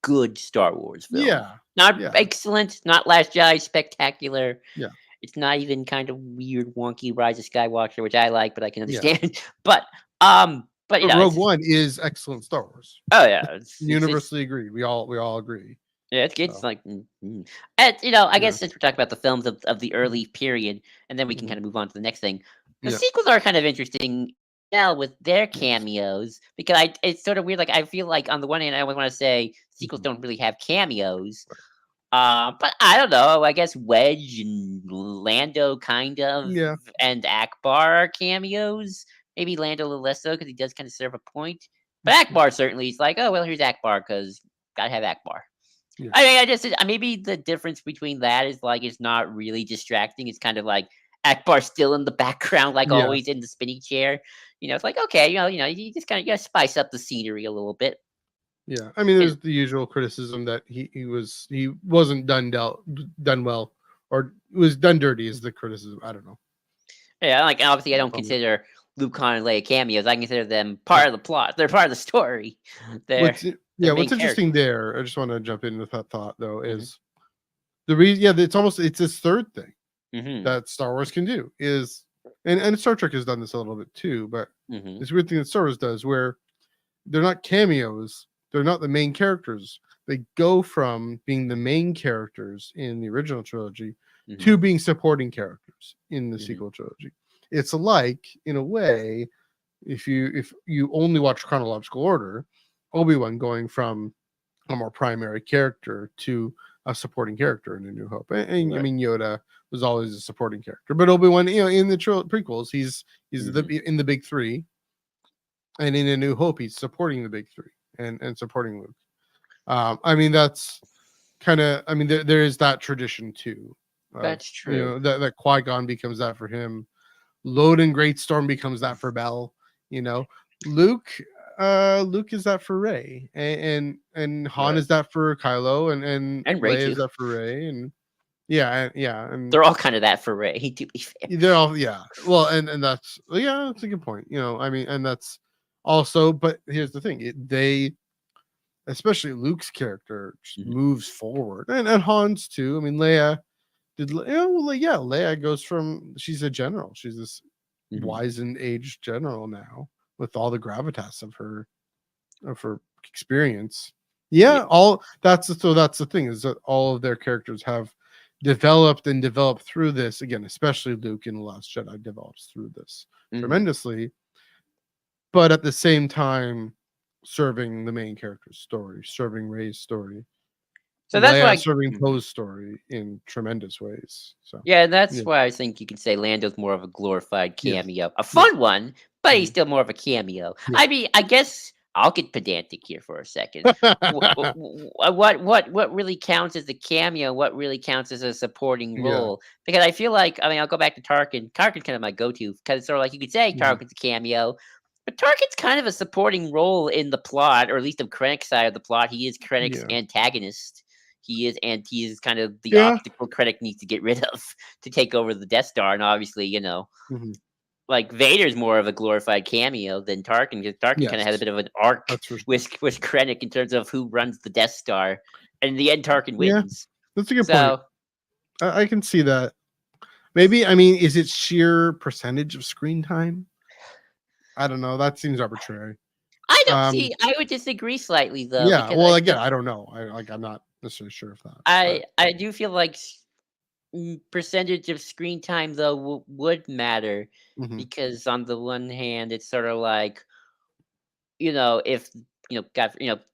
good Star Wars film. Yeah, not excellent, not Last Jedi spectacular. Yeah, it's not even kind of weird, wonky Rise of Skywalker, which I like, but I can understand. But Rogue One is excellent Star Wars. Oh yeah, universally agreed. We all agree. Yeah, it's good. So. It's like, and I guess since we're talking about the films of the early period, and then we can kind of move on to the next thing. The sequels are kind of interesting now with their cameos because it's sort of weird. Like I feel like on the one hand, I would want to say sequels don't really have cameos, but I don't know. I guess Wedge and Lando kind of, and Akbar are cameos. Maybe Lando a little less so because he does kind of serve a point. But Akbar certainly is like, oh well, here's Akbar because gotta have Akbar. Yeah. I mean, I just maybe the difference between that is like it's not really distracting. It's kind of like Akbar still in the background, like always in the spinning chair. It's like okay, you just kind of gotta spice up the scenery a little bit. Yeah, I mean, there's the usual criticism that he wasn't done well, or was done dirty is the criticism. I don't know. Yeah, like obviously I don't consider Luke, Han, and Leia cameos. I consider them part of the plot. They're part of the story. What's interesting there, I just want to jump in with that thought though, is the reason it's this third thing that Star Wars can do is and Star Trek has done this a little bit too, but this weird thing that Star Wars does where they're not cameos, they're not the main characters. They go from being the main characters in the original trilogy to being supporting characters in the sequel trilogy. It's like, in a way, if you only watch chronological order, Obi-Wan going from a more primary character to a supporting character in A New Hope. And I mean, Yoda was always a supporting character, but Obi-Wan, in the prequels, he's in the big three, and in A New Hope, he's supporting the big three and supporting Luke. I mean, that's kind of. I mean, there is that tradition too. That's true. That Qui-Gon becomes that for him. Load and Great Storm becomes that for Bell. Luke is that for Rey, and Han is that for Kylo, and Rey is that for Rey, and and they're all kind of that for Rey. To be fair, they're all well, and that's that's a good point. I mean, and that's also, but here's the thing: they, especially Luke's character, moves forward, and Han's too. I mean, Leia. Leia goes from she's a general. She's this wizened, aged general now with all the gravitas of her experience. All that's the thing is that all of their characters have developed through this again, especially Luke in The Last Jedi develops through this tremendously, but at the same time serving the main character's story, serving Rey's story. So that's Leia why. serving Poe's story in tremendous ways. So Yeah, that's yeah, why I think you could say Lando's more of a glorified yes, cameo, a yeah, fun one, but he's mhm, still more of a cameo. yeah. I mean, I guess I'll get pedantic here for a second. What really counts as a cameo? What really counts as a supporting Yeah, role? Because I feel like, I mean, I'll go back to Tarkin. Tarkin's kind of my go-to because it's sort of like you could say mhm, Tarkin's a cameo, but Tarkin's kind of a supporting role in the plot, or at least the Krennic side of the plot. He is Krennic's yeah, antagonist. He is kind of the yeah, obstacle Krennic needs to get rid of to take over the Death Star. And obviously, mhm, like Vader's more of a glorified cameo than Tarkin, because Tarkin kind of had a yes, bit of an arc that's for sure. with Krennic in terms of who runs the Death Star. And in the end, Tarkin Yeah, wins. that's a good point. So I can see that. Maybe, I mean, is it sheer percentage of screen time? I don't know. That seems arbitrary. I don't Um, see. I would disagree slightly though, yeah. because Well, I again, feel I don't know. I'm not necessarily sure of that, but I do feel like percentage of screen time though would matter, mhm, because on the one hand, it's sort of like, if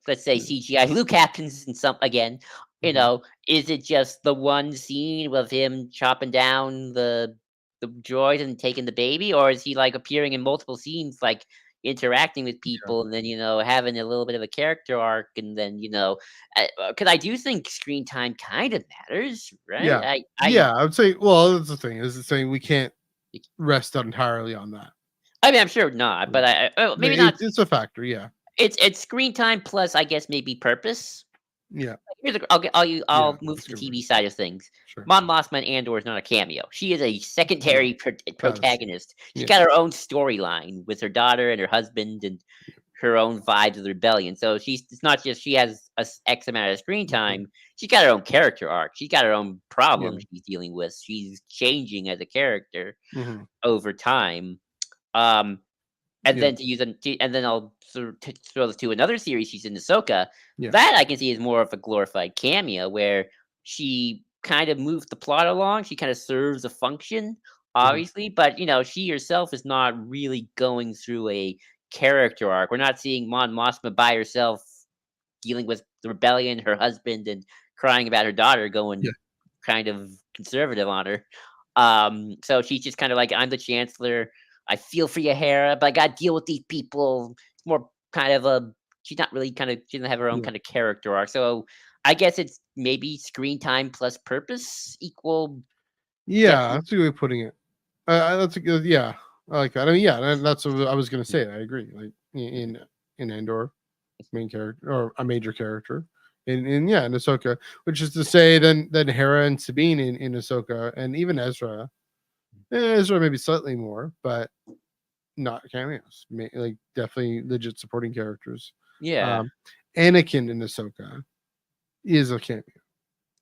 let's say yeah, CGI Luke happens in some again, mhm, is it just the one scene of him chopping down the droid and taking the baby, or is he like appearing in multiple scenes, like interacting with yeah, people, and then having a little bit of a character arc, and then because I do think screen time kind of matters, right? yeah, I yeah. I would say. Well, that's the thing. Is the saying we can't rest entirely on that. I mean, I'm sure not, Yeah. but maybe not. It's a factor. Yeah, It's screen time plus, I guess, maybe purpose. yeah, yeah. I'll move That's to a the good TV point. side of things. Sure. Mon Mothma in Andor is not a cameo. She is a Yeah, secondary that is true. protagonist. She's Yeah, got her own storyline with her daughter and her husband, and her own vibes of the rebellion. So it's not just she has X amount of screen mhm, time. She's got her own character arc. She's got her own yeah, problems she's dealing with. She's changing as a character mhm, over time. Um, and yeah, then and then I'll throw this to another series she's in, Ahsoka. yeah, That I can see is more of a glorified cameo, where she kind of moves the plot along. She kind of serves a function, mhm, obviously, but she herself is not really going through a character arc. We're not seeing Mon Mothma by herself dealing with the rebellion, her husband, and crying about her daughter going yeah, kind of conservative on her. So she's just kind of like, I'm the chancellor. I feel for you, Hera, but I got to deal with these people. It's more kind of a. She's not really kind of. She doesn't have her own yeah. kind of character arc. So I guess it's maybe screen time plus purpose equal depth. Yeah, that's a good way of putting it. That's a good. Yeah, I like that. I mean, yeah, that's what I was gonna say. I agree. Like in Andor, main character or a major character. In yeah, in Ahsoka, which is to say, then Hera and Sabine in Ahsoka, and even Ezra. Ezra maybe slightly more, but not cameos. Like definitely legit supporting characters. Yeah, Um, Anakin in Ahsoka is a cameo.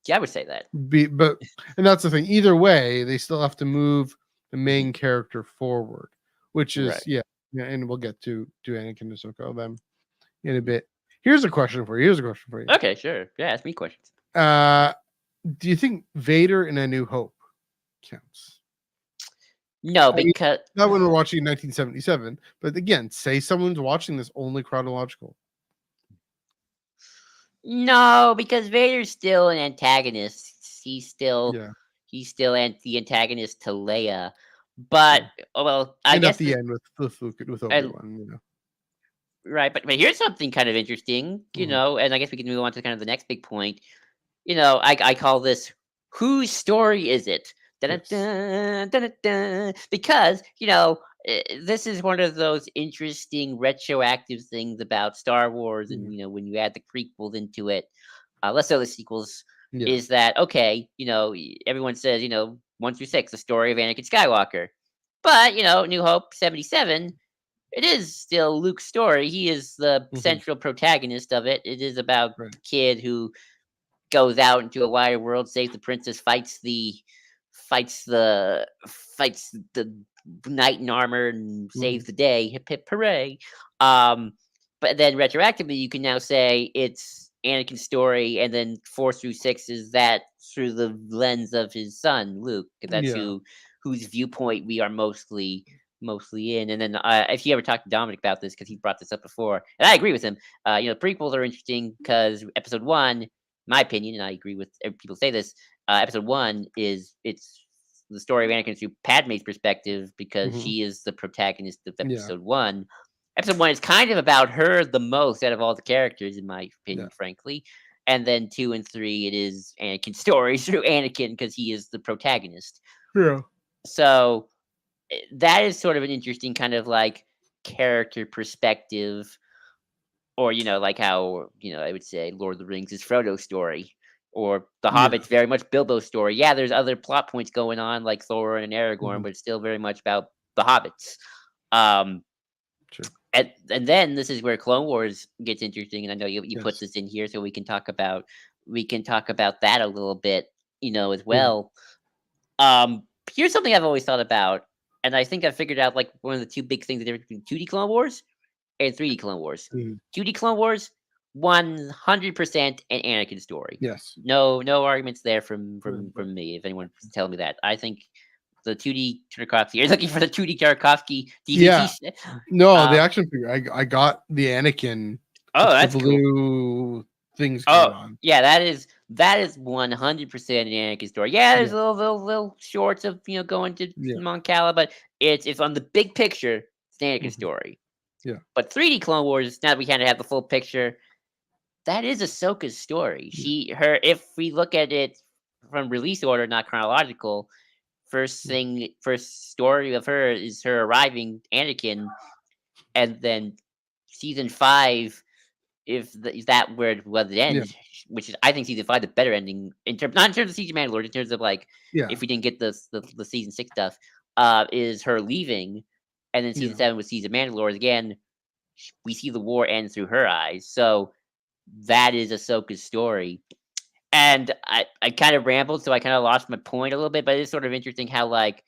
yeah, I would say that. But and that's the thing. Either way, they still have to move the Mhm. main character forward, which is Right. yeah. And we'll get to Anakin and Ahsoka them in a bit. Here's a question for you. Here's a question for you. Okay, sure. Yeah, ask me questions. Uh, do you think Vader in A New Hope counts? No, I mean, because not when we're watching 1977, but again, say someone's watching this only chronological. no, because Vader's still an antagonist. Yeah, He's still the antagonist to Leia. But yeah. well, I And at guess the end with Obi I, Wan, right. But here's something kind of interesting, Mhm. and I guess we can move on to kind of the next big point. I call this, whose story is it? Yes. Dun-dun-dun, dun-dun-dun. Because this is one of those interesting retroactive things about Star Wars, and Mhm. when you add the prequels into it, less so the sequels, Yeah. is that okay? Everyone says 1 through 6, the story of Anakin Skywalker, but New Hope 77. It is still Luke's story. He is the Mhm. central protagonist of it. It is about Right. the kid who goes out into a wider world, saves the princess, fights the knight in armor, and Mhm. saves the day. Hip hip hooray! Um, but then retroactively, you can now say it's Anakin's story, and then 4 through 6 is that through the lens of his son Luke. 'Cause that's Yeah. whose viewpoint we are mostly in. And then if you ever talk to Dominic about this, because he brought this up before, and I agree with him. Prequels are interesting because Episode 1 my opinion, and I agree with people say this. Episode 1 it's the story of Anakin through Padme's perspective because Mhm. she is the protagonist of Yeah. Episode 1. Episode 1 is kind of about her the most out of all the characters, in my Yeah. opinion, frankly. And then 2 and 3, it is Anakin's story through Anakin because he is the protagonist. Yeah. So that is sort of an interesting kind of like character perspective, or like how I would say Lord of the Rings is Frodo's story, or The Yeah. Hobbit's very much Bilbo's story. Yeah, there's other plot points going on like Thorin and Aragorn, Mhm. but it's still very much about the hobbits. Um, Sure. and then this is where Clone Wars gets interesting, and I know you put Yes. this in here so we can talk about that a little bit, as Yeah. well. Here's something I've always thought about, and I think I figured out like one of the two big things, the difference between 2D Clone Wars and 3D Clone Wars. Mhm. 2D Clone Wars, 100% an Anakin story. Yes. No arguments there from Right. me. If anyone can tell me that, I think the 2D Tarkovsky. You're looking for the 2D Tarkovsky DVD. Yeah. No, the Uh, action figure. I got the Anakin oh, with the that's cool. blue things going on. Yeah, that is 100% an Anakin story. Yeah, there's Yeah. little shorts of going to Yeah. Mon Cala, but it's on the big picture. It's an Anakin Mhm. story. Yeah. But 3D Clone Wars, now that we kind of have the full picture, that is Ahsoka's story. Yeah. If we look at it from release order, not chronological, first story of her is her arriving Anakin, and then season 5, if that where it was it Yeah. ends, which is I think season 5 the better ending in terms, not in terms of Siege of Mandalore, in terms of like Yeah. if we didn't get the season 6 stuff, is her leaving, and then season Yeah. 7 with Siege of Mandalore again. We see the war end through her eyes, so that is Ahsoka's story. And I kind of rambled, so I kind of lost my point a little bit, but it's sort of interesting how like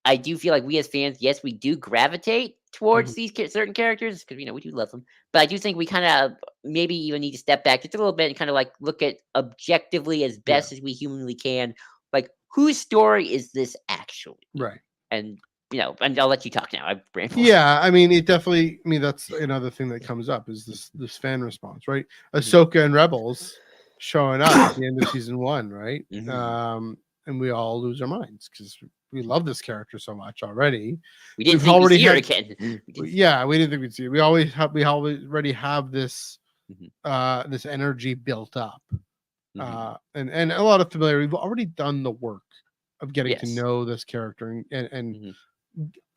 I do feel like we as fans, yes, we do gravitate towards Mhm. these certain characters because we do love them. But I do think we kind of maybe even need to step back just a little bit and kind of like look at objectively as Yeah. best as we humanly can, like whose story is this actually? Right. And and I'll let you talk now. I've rambled. Yeah, I mean, it definitely. I mean, that's another thing that comes up is this fan response, right? Mhm. Ahsoka and Rebels showing up at the end of season 1, right? Mhm. And we all lose our minds because we love this character so much already. We didn't We've think we'd already see her had, again. yeah, we didn't think we'd see it. We already have this Mhm. this energy built up, Mhm. and a lot of familiarity. We've already done the work of getting to Yes. know this character, and Mhm.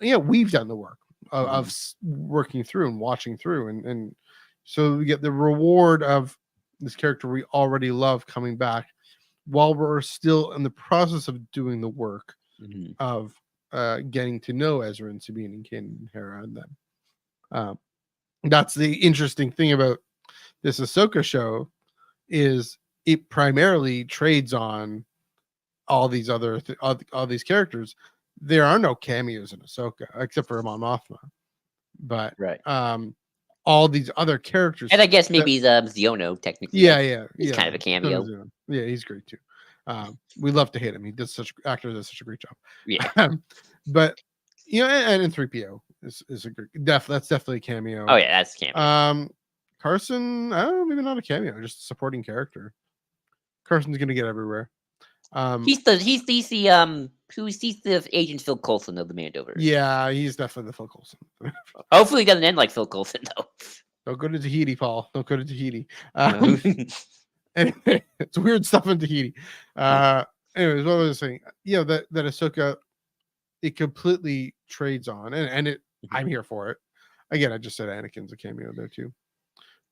yeah, we've done the work of Mhm. working through and watching through, and so we get the reward of this character we already love coming back while we're still in the process of doing the work Mhm. of getting to know Ezra and Sabine and Kanan and Hera and them. That's the interesting thing about this Ahsoka show is it primarily trades on all these other all these characters. There are no cameos in Ahsoka except for Mon Mothma, but Right. all these other characters. And I guess that, maybe Ziono technically. yeah, He's kind of a cameo. Yeah, he's great too. We love to hate him. He does does such a great job. Yeah. But and 3PO is a great that's definitely a cameo. Oh yeah, that's a cameo. Carson, maybe not a cameo, just a supporting character. Carson's gonna get everywhere. He's the Agent Phil Coulson of the Mandoverse. Yeah, he's definitely the Phil Coulson. Hopefully, he doesn't end like Phil Coulson though. Don't go to Tahiti, Paul. Don't go to Tahiti. No. Anyway, it's weird stuff in Tahiti. Anyways, what was I saying? That Ahsoka, it completely trades on, and it. I'm here for it. Again, I just said Anakin's a cameo there too.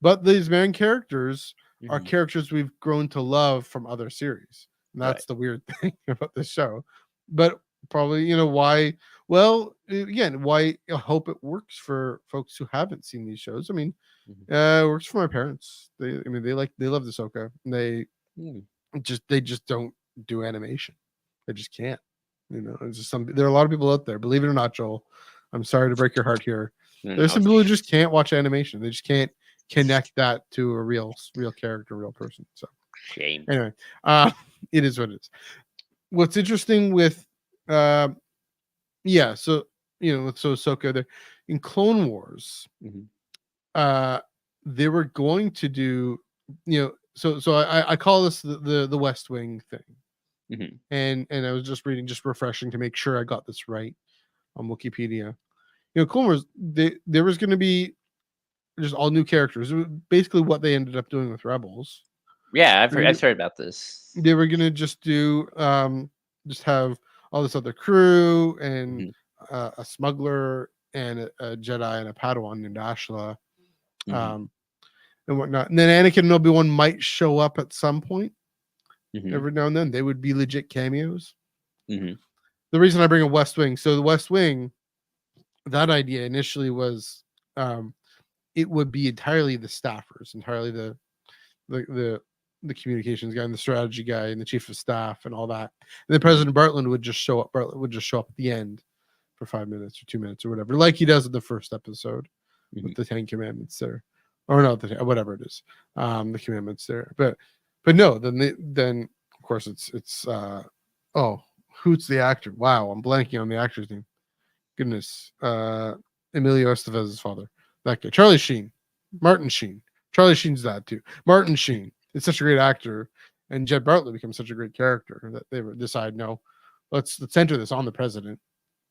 But these main characters are characters we've grown to love from other series. And that's the weird thing about this show. But probably, why? Well, again, why I hope it works for folks who haven't seen these shows. I mean, it works for my parents. They love the Ahsoka. And they just don't do animation. They just can't. It's just there are a lot of people out there. Believe it or not, Joel. I'm sorry to break your heart here. There's some people who just can't watch animation. They just can't connect that to a real character, real person. So shame. Anyway, it is what it is. What's interesting with so Ahsoka there in Clone Wars, they were going to do so I call this the West Wing thing, Mhm. and I was just reading, just refreshing to make sure I got this right on Wikipedia. Clone Wars, there was going to be just all new characters. It was basically what they ended up doing with Rebels. Yeah, They're I've heard about this. They were gonna just do just have all this other crew and Mhm. a smuggler and a Jedi and a Padawan named Ashla, Mhm. um, and whatnot. And then Anakin and Obi-Wan might show up at some point Mhm. every now and then. They would be legit cameos. Mhm. The reason I bring a West Wing, so the West Wing, that idea initially was um, it would be entirely the staffers, entirely the the the communications guy and the strategy guy and the chief of staff and all that. And then Mhm. President Bartland would just show up. Bartland would just show up at the end for 5 minutes or 2 minutes or whatever, like he does in the first episode with Mhm. the Ten Commandments there, or no, whatever it is, the commandments there. But no, then of course oh, who's the actor? Wow, I'm blanking on the actor's name. Goodness, Emilio Estevez's father, that guy, Charlie Sheen, Martin Sheen. Charlie Sheen's dad too. Martin Sheen is such a great actor, and Jed Bartlett becomes such a great character that they decide, no, let's center this on the president,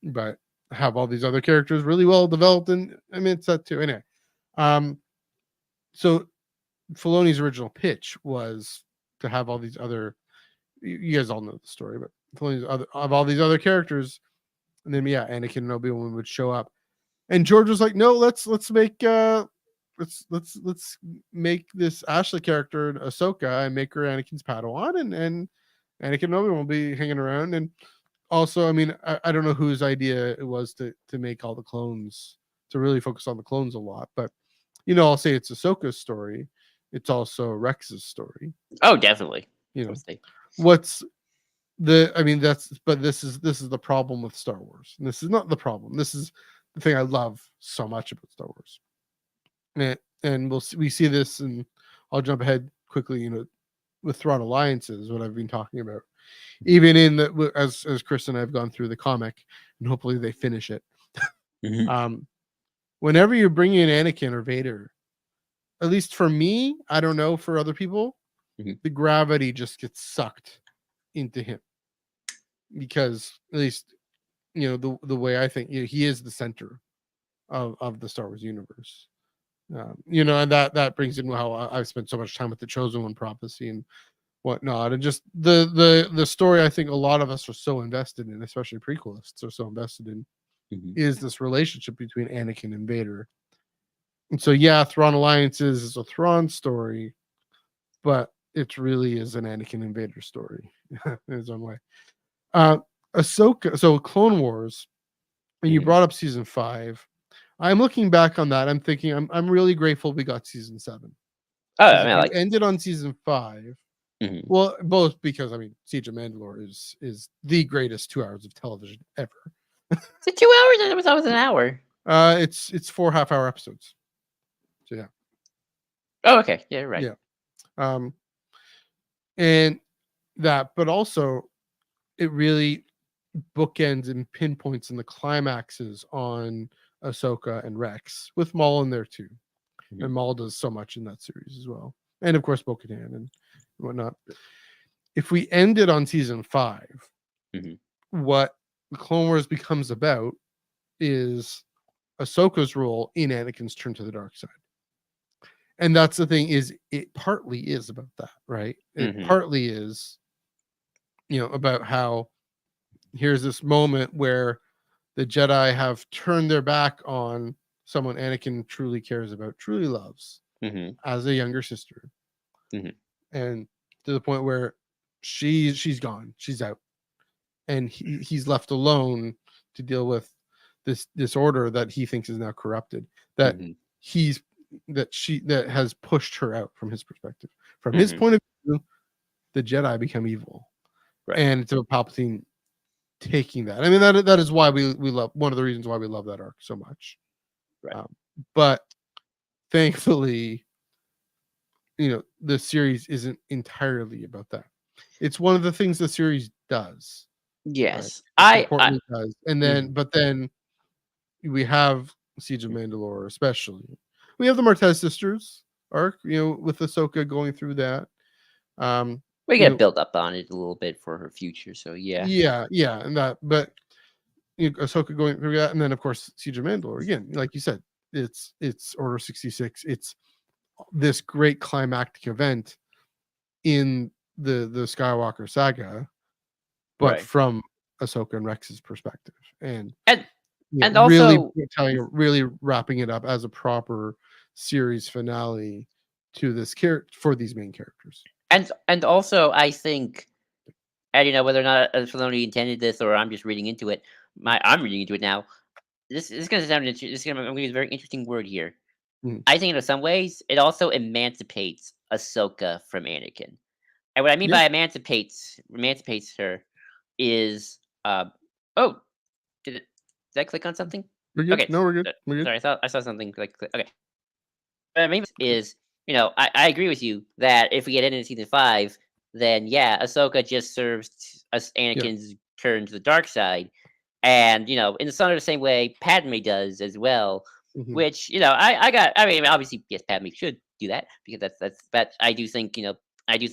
but have all these other characters really well developed. And I mean, it's that too. Anyway, um, so Filoni's original pitch was to have all these other. You guys all know the story, but Filoni's other of all these other characters, and then yeah, Anakin and Obi-Wan would show up. And George was like, "No, let's make let's make this Ashley character Ahsoka and make her Anakin's Padawan, and Anakin and Obi-Wan will be hanging around." And also, I mean, I don't know whose idea it was to make all the clones, to really focus on the clones a lot, but I'll say it's Ahsoka's story. It's also Rex's story. Oh, definitely. You I would know, say. what's I mean, but this is the problem with Star Wars. And this is not the problem. This is the thing I love so much about Star Wars. And we see this, and I'll jump ahead quickly, with Thrawn alliances, what I've been talking about. Even in the as Chris and I have gone through the comic, and hopefully they finish it. Mhm. Um, whenever you're bringing in Anakin or Vader, at least for me, I don't know for other people, Mhm. the gravity just gets sucked into him, because at least the way I think, he is the center of the Star Wars universe. And that brings in how I've spent so much time with the Chosen One prophecy and whatnot, and just the story I think a lot of us are so invested in, especially prequelists are so invested in, Mhm. is this relationship between Anakin and Vader. And so yeah, Thrawn Alliances is a Thrawn story, but it really is an Anakin and Vader story in its own way. Uh, Ahsoka, so Clone Wars, and you Mhm. brought up season 5. I'm looking back on that. I'm thinking I'm really grateful we got season 7, Oh, because I if mean, you like. ended on season 5, Mhm. well, both because I mean Siege of Mandalore is the greatest 2 hours of television ever. Is it 2 hours? I thought it was an hour. It's 4 half-hour episodes. So yeah, Oh, okay. Yeah, you're right. yeah. Um, and that, but also it really bookends and pinpoints in the climaxes on Ahsoka and Rex, with Maul in there too. Mhm. And Maul does so much in that series as well, and of course Bo-Katan and whatnot. If we ended on season 5, Mhm. what the Clone Wars becomes about is Ahsoka's role in Anakin's turn to the dark side. And that's the thing, is it partly is about that, right? It Mhm. partly is, about how here's this moment where the Jedi have turned their back on someone Anakin truly cares about, truly loves, Mhm. as a younger sister, Mhm. and to the point where she's gone, she's out, and he's left alone to deal with this disorder that he thinks is now corrupted, that Mhm. he's that has pushed her out from his perspective. From his Mhm. point of view, the Jedi become evil, Right. and it's about Palpatine taking that. I mean, that is why we love, one of the reasons why we love that arc so much. Right. But thankfully, the series isn't entirely about that. It's one of the things the series does, right? Yes. It's I. important it does. And then, Mhm. but then we have Siege of Mandalore, especially. We have the Martez sisters arc, with Ahsoka going through that. We You got to know, build up on it a little bit for her future. So yeah, yeah, and that, but Ahsoka going through that, and then of course Siege of Mandalore again, like you said, it's Order 66. It's this great climactic event in the Skywalker saga, but right. from Ahsoka and Rex's perspective, and And really also really wrapping it up as a proper series finale to this character for these main characters. and also I think, and whether or not Filoni intended this or I'm just reading into it. I'm reading into it now. This is going to sound this is going to I'm going to use a very interesting word here. Mhm. I think in some ways it also emancipates Ahsoka from Anakin. And what I mean Yeah, by emancipates her is oh, did I click on something? we're good. Okay. No, we're good. uh, We're good. Sorry, I saw something okay. What I mean is, I agree with you that if we get into season 5, then yeah, Ahsoka just serves us Yeah. Anakin's turn to the dark side. And, in the sort of the same way Padme does as well, Hmm. which, I mean, obviously, yes, Padme should do that because but I do think,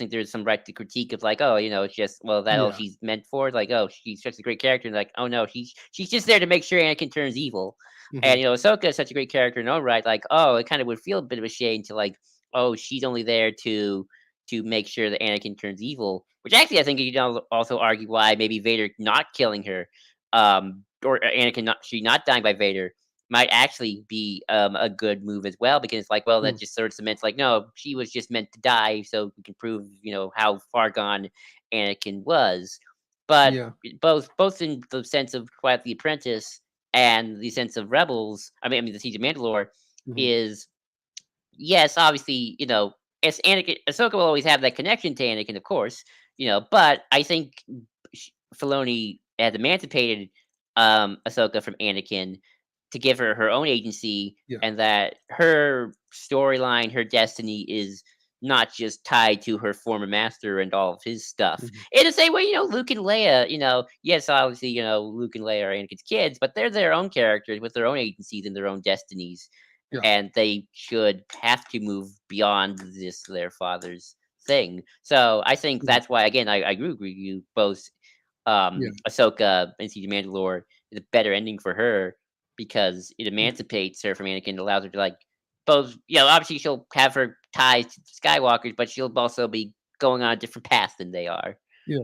there's some right to critique of like, oh, it's just, well, that all Yeah. she's meant for? Like, oh, she's such a great character. And like, oh no, she's just there to make sure Anakin turns evil. Hmm. And, Ahsoka is such a great character in her own right. Like, oh, it kind of would feel a bit of a shame to like, oh, she's only there to make sure that Anakin turns evil. Which actually, I think you can also argue why maybe Vader not killing her, or Anakin not dying by Vader might actually be a good move as well because it's like, well, that just sort of cements like, no, she was just meant to die, so we can prove how far gone Anakin was. But Yeah. both in the sense of Quiet the Apprentice and the sense of Rebels, I mean the Siege of Mandalore Hmm. is, yes, obviously, it's Anakin. Ahsoka will always have that connection to Anakin, of course, but I think Filoni has emancipated Ahsoka from Anakin to give her her own agency, Yeah. and that her storyline, her destiny is not just tied to her former master and all of his stuff. Hmm. In the same way, Luke and Leia, yes, obviously, Luke and Leia are Anakin's kids, but they're their own characters with their own agencies and their own destinies, Yeah. and they should have to move beyond this their father's thing. So I think Mhm. that's why, again, I agree with you. Both Yeah. Ahsoka and Siege of Mandalore is a better ending for her because it Yeah. emancipates her from Anakin, allows her to like both. Obviously she'll have her ties to Skywalkers, but she'll also be going on a different path than they are. Yeah.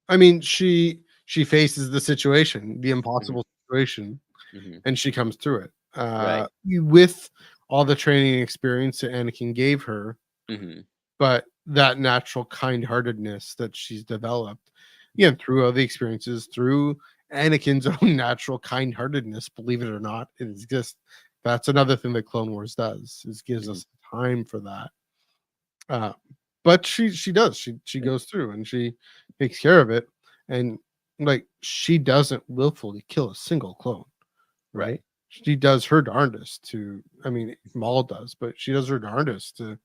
I mean, she faces the situation, the Hmm. impossible situation, Hmm. and she comes through it. Right. With all the training and experience that Anakin gave her, Hmm. but that natural kind-heartedness that she's developed, again, through all the experiences, through Anakin's own natural kind-heartedness, believe it or not, it exists. That's another thing that Clone Wars does, is gives Hmm. us time for that. Uh, but she does. She goes through and she takes care of it, and like she doesn't willfully kill a single clone, right? Right. She does her darndest to. I mean, Maul does, but she does her darndest to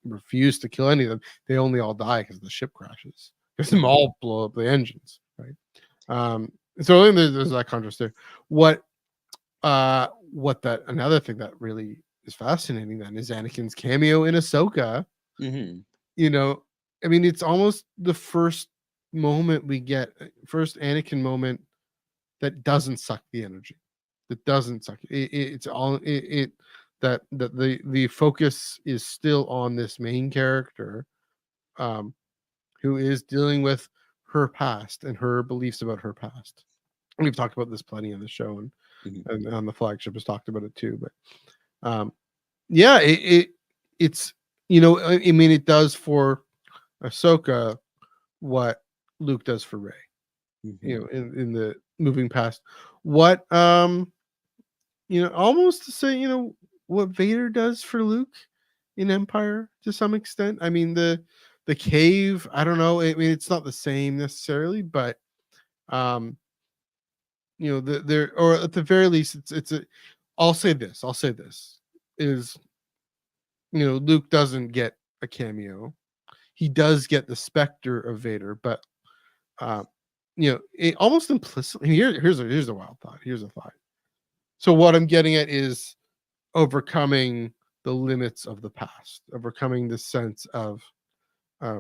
refuse to kill any of them. They only all die because the ship crashes because them Hmm. all blow up the engines, right? Um, so I think there's that contrast there. What that another thing that really is fascinating then is Anakin's cameo in Ahsoka. Hmm. You know, I mean, it's almost the first moment we get, first Anakin moment that doesn't suck the energy, that doesn't suck it's all it that the focus is still on this main character, um who is dealing with her past and her beliefs about her past. We've talked about this plenty on the show, Hmm. and on the flagship has talked about it too, but yeah, it's I mean, it does for Ahsoka what Luke does for Ray, Hmm. in the moving past. What almost to say, what Vader does for Luke in Empire to some extent. I mean, the cave, I don't know. I mean, it's not the same necessarily, but um, there, or at the very least, it's a. I'll say this is, Luke doesn't get a cameo. He does get the specter of Vader, but uh, it almost implicitly. Here's a wild thought. Here's a thought. So what I'm getting at is overcoming the limits of the past, overcoming the sense of uh,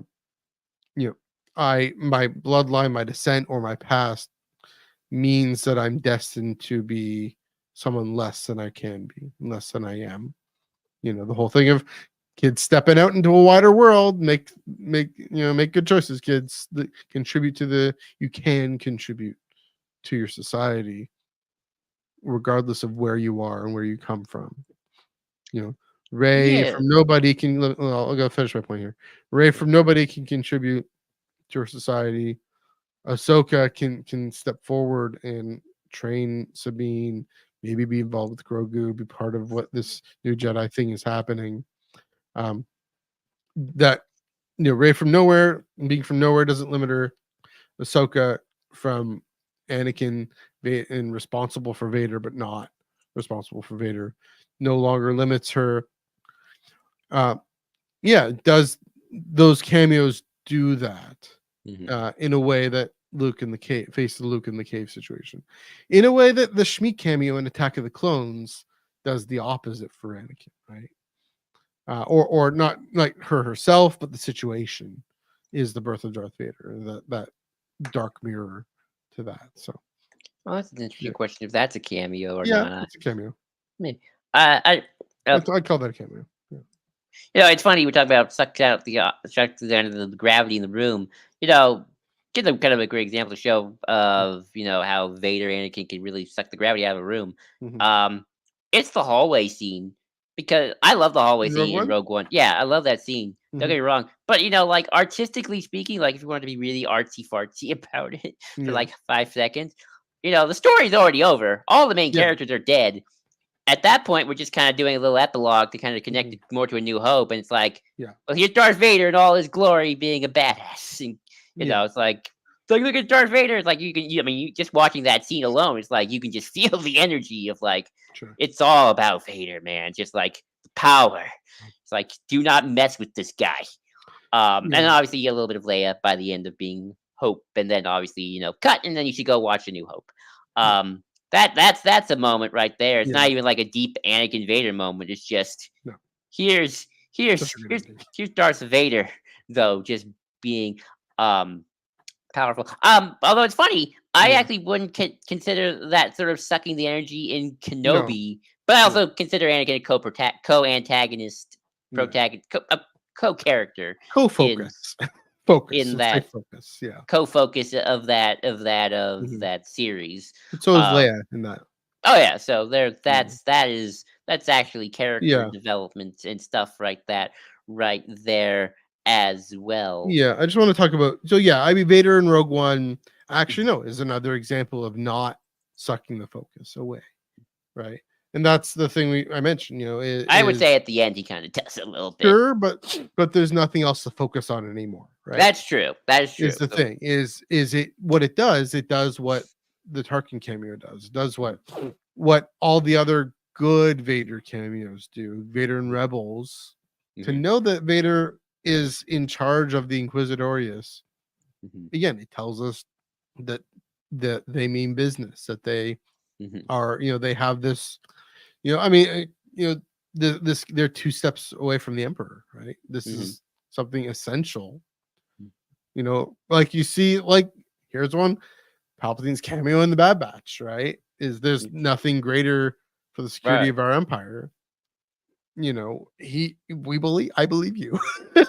you know, my bloodline, my descent, or my past means that I'm destined to be someone less than I can be, less than I am. The whole thing of kids stepping out into a wider world, make good choices, kids, that contribute to you can contribute to your society regardless of where you are and where you come from. Ray Yeah. from nobody can, well, I'll go finish my point here. Ray from nobody can contribute to our society. Ahsoka can step forward and train Sabine, maybe be involved with Grogu, be part of what this new Jedi thing is happening. That Ray from nowhere, being from nowhere doesn't limit her. Ahsoka from Anakin and responsible for Vader, but not responsible for Vader, no longer limits her. Does those cameos do that in a way that Luke in the cave, face the Luke in the cave situation, in a way that the Shmi cameo in Attack of the Clones does the opposite for Anakin, right? Or not like her herself, but the situation is the birth of Darth Vader, that dark mirror to that. So, Well, that's an interesting question if that's a cameo or yeah, not. it's a cameo. Maybe. I I'd call that a cameo. It's funny we talk about sucked out sucked down to the gravity in the room. Give them kind of a great example to show of how Vader Anakin can really suck the gravity out of a room. Mhm. It's the hallway scene because I love the hallway In Rogue scene in One? Rogue One. Yeah, I love that scene. Don't Mhm. get me wrong, but like artistically speaking, like if you want to be really artsy fartsy about it for Yeah. like 5 seconds, the story's already over. All the main Yeah. characters are dead at that point, we're just kind of doing a little epilogue to kind of connect it more to A New Hope, and it's like, Yeah. well, here's Darth Vader in all his glory, being a badass, and Yeah. it's like look at Darth Vader. It's like you just watching that scene alone, it's like you can just feel the energy of like Sure. it's all about Vader, man. Just like power. It's like do not mess with this guy. And then Yeah. obviously you get a little bit of Leia by the end of being Hope, and then obviously cut, and then you should go watch A New Hope. Yeah. That's a moment right there. It's Yeah. not even like a deep Anakin Vader moment. It's just No. here's Such a good ending. here's Darth Vader though, just being powerful. Although it's funny, I Yeah. actually wouldn't consider that sort of sucking the energy in No. Kenobi, but I No. also consider Anakin a co-antagonist, Yeah. protagonist, a co-character in Co-focus. Focus. in Let's say that focus. Yeah. co-focus of that Mhm. that series. But so is Um, Leia in that. oh yeah, so there Mhm. that's actually character Yeah. development and stuff like that right there as well. Yeah. I just want to talk about. So yeah, I mean, Vader in Rogue One actually no is another example of not sucking the focus away, right? And that's the thing I mentioned. I would Is say at the end he kind of does it a little bit. sure, but there's nothing else to focus on anymore, right? That's true. That is true. Is the thing is it what it does? It does what the Tarkin cameo does. It does what all the other good Vader cameos do. Vader and Rebels, to Mhm, know that Vader is in charge of the Inquisitorius. mhm, Again, it tells us that they mean business. That they mhm, are, they have this. I mean, they're two steps away from the Emperor, right? This mhm, is something essential. mhm. Like you see, like here's one Palpatine's cameo in the Bad Batch, right? There's nothing greater for the security Right. of our empire. I believe you. I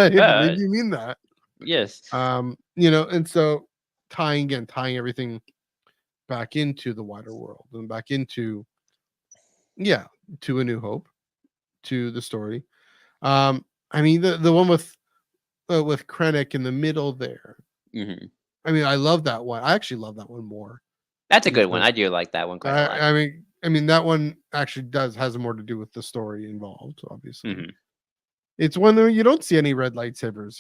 believe Right. you mean that. Yes. And so tying everything back into the wider world and back into to A New Hope, to the story. I mean the one with Krennic in the middle there. Mhm. I mean, I love that one. I actually love that one more That's a good one. because I do like that one quite a lot. I mean that one actually has more to do with the story involved. Obviously, Mhm. it's one where you don't see any red lightsabers.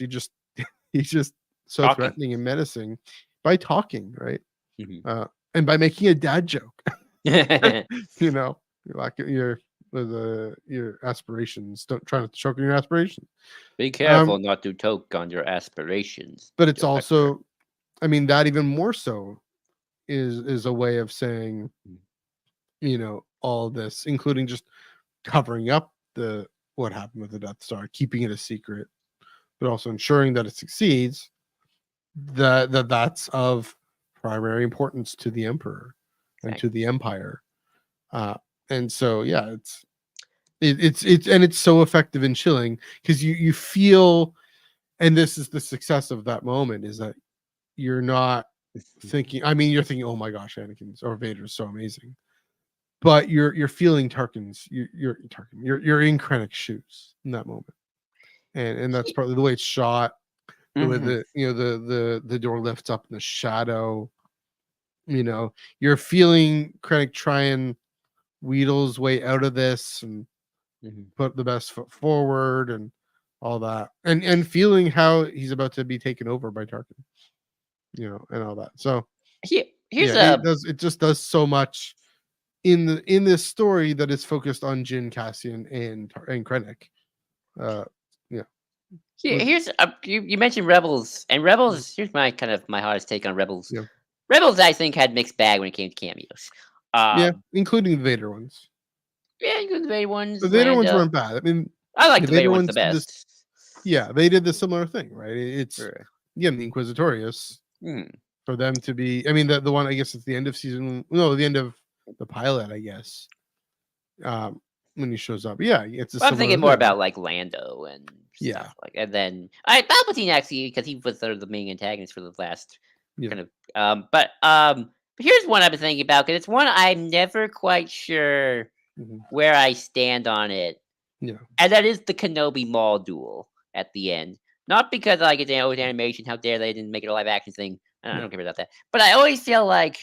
He's just so Talking. threatening and menacing by talking, right? Mhm. And by making a dad joke. you know, you're like your aspirations. Don't try not to choke on your aspirations. Be Um, careful not to choke on your aspirations, but it's defector. also, I mean, that even more so is a way of saying, Mm, all this, including just covering up what happened with the Death Star, keeping it a secret, but also ensuring that it succeeds. that's of primary importance to the Emperor and to Exactly. the Empire. And so yeah, it's so effective and chilling because you feel, and this is the success of that moment, is that you're not thinking, I mean, you're thinking, oh my gosh, Anakin's or Vader's so amazing, but you're feeling Tarkin's, you're Tarkin, you're in Krennic's shoes in that moment, and that's partly the way it's shot, the way Mhm. that, you know, the door lifts up in the shadow, you know, you're feeling Krennic try and wheedle his way out of this and Mhm. put the best foot forward and all that, and feeling how he's about to be taken over by Tarkin, you know, and all that. So Here's yeah, a it just does so much in this story that is focused on Jin, Cassian, and Krennic. Uh, yeah, with here's a, you mentioned Rebels, and Rebels. Here's my kind of my hottest take on Rebels. yeah, Rebels, I think, had mixed bag when it came to cameos. yeah, Um, including the Vader ones. yeah, you got the Vader The ones, Vader ones Lando. weren't bad. I mean, I like the the Vader Vader ones the ones did this. best. Yeah, they did the similar thing, right? It's Sure. again the Inquisitorius Hmm. for them to be. I mean, the one, I guess it's the end of season. No, the end of the pilot, I guess. Um, when he shows up, yeah, it's a Well, I'm similar thinking more thing. about like Lando and Yeah, stuff like, and then I Palpatine actually because he was sort of the main antagonist for the last yeah, kind of. But here's one I've been thinking about because it's one I'm never quite sure mhm, where I stand on it, yeah, and that is the Kenobi Maul duel at the end. Not because like it's an old animation, how dare they didn't make it a live action thing. I yeah, don't care about that, but I always feel like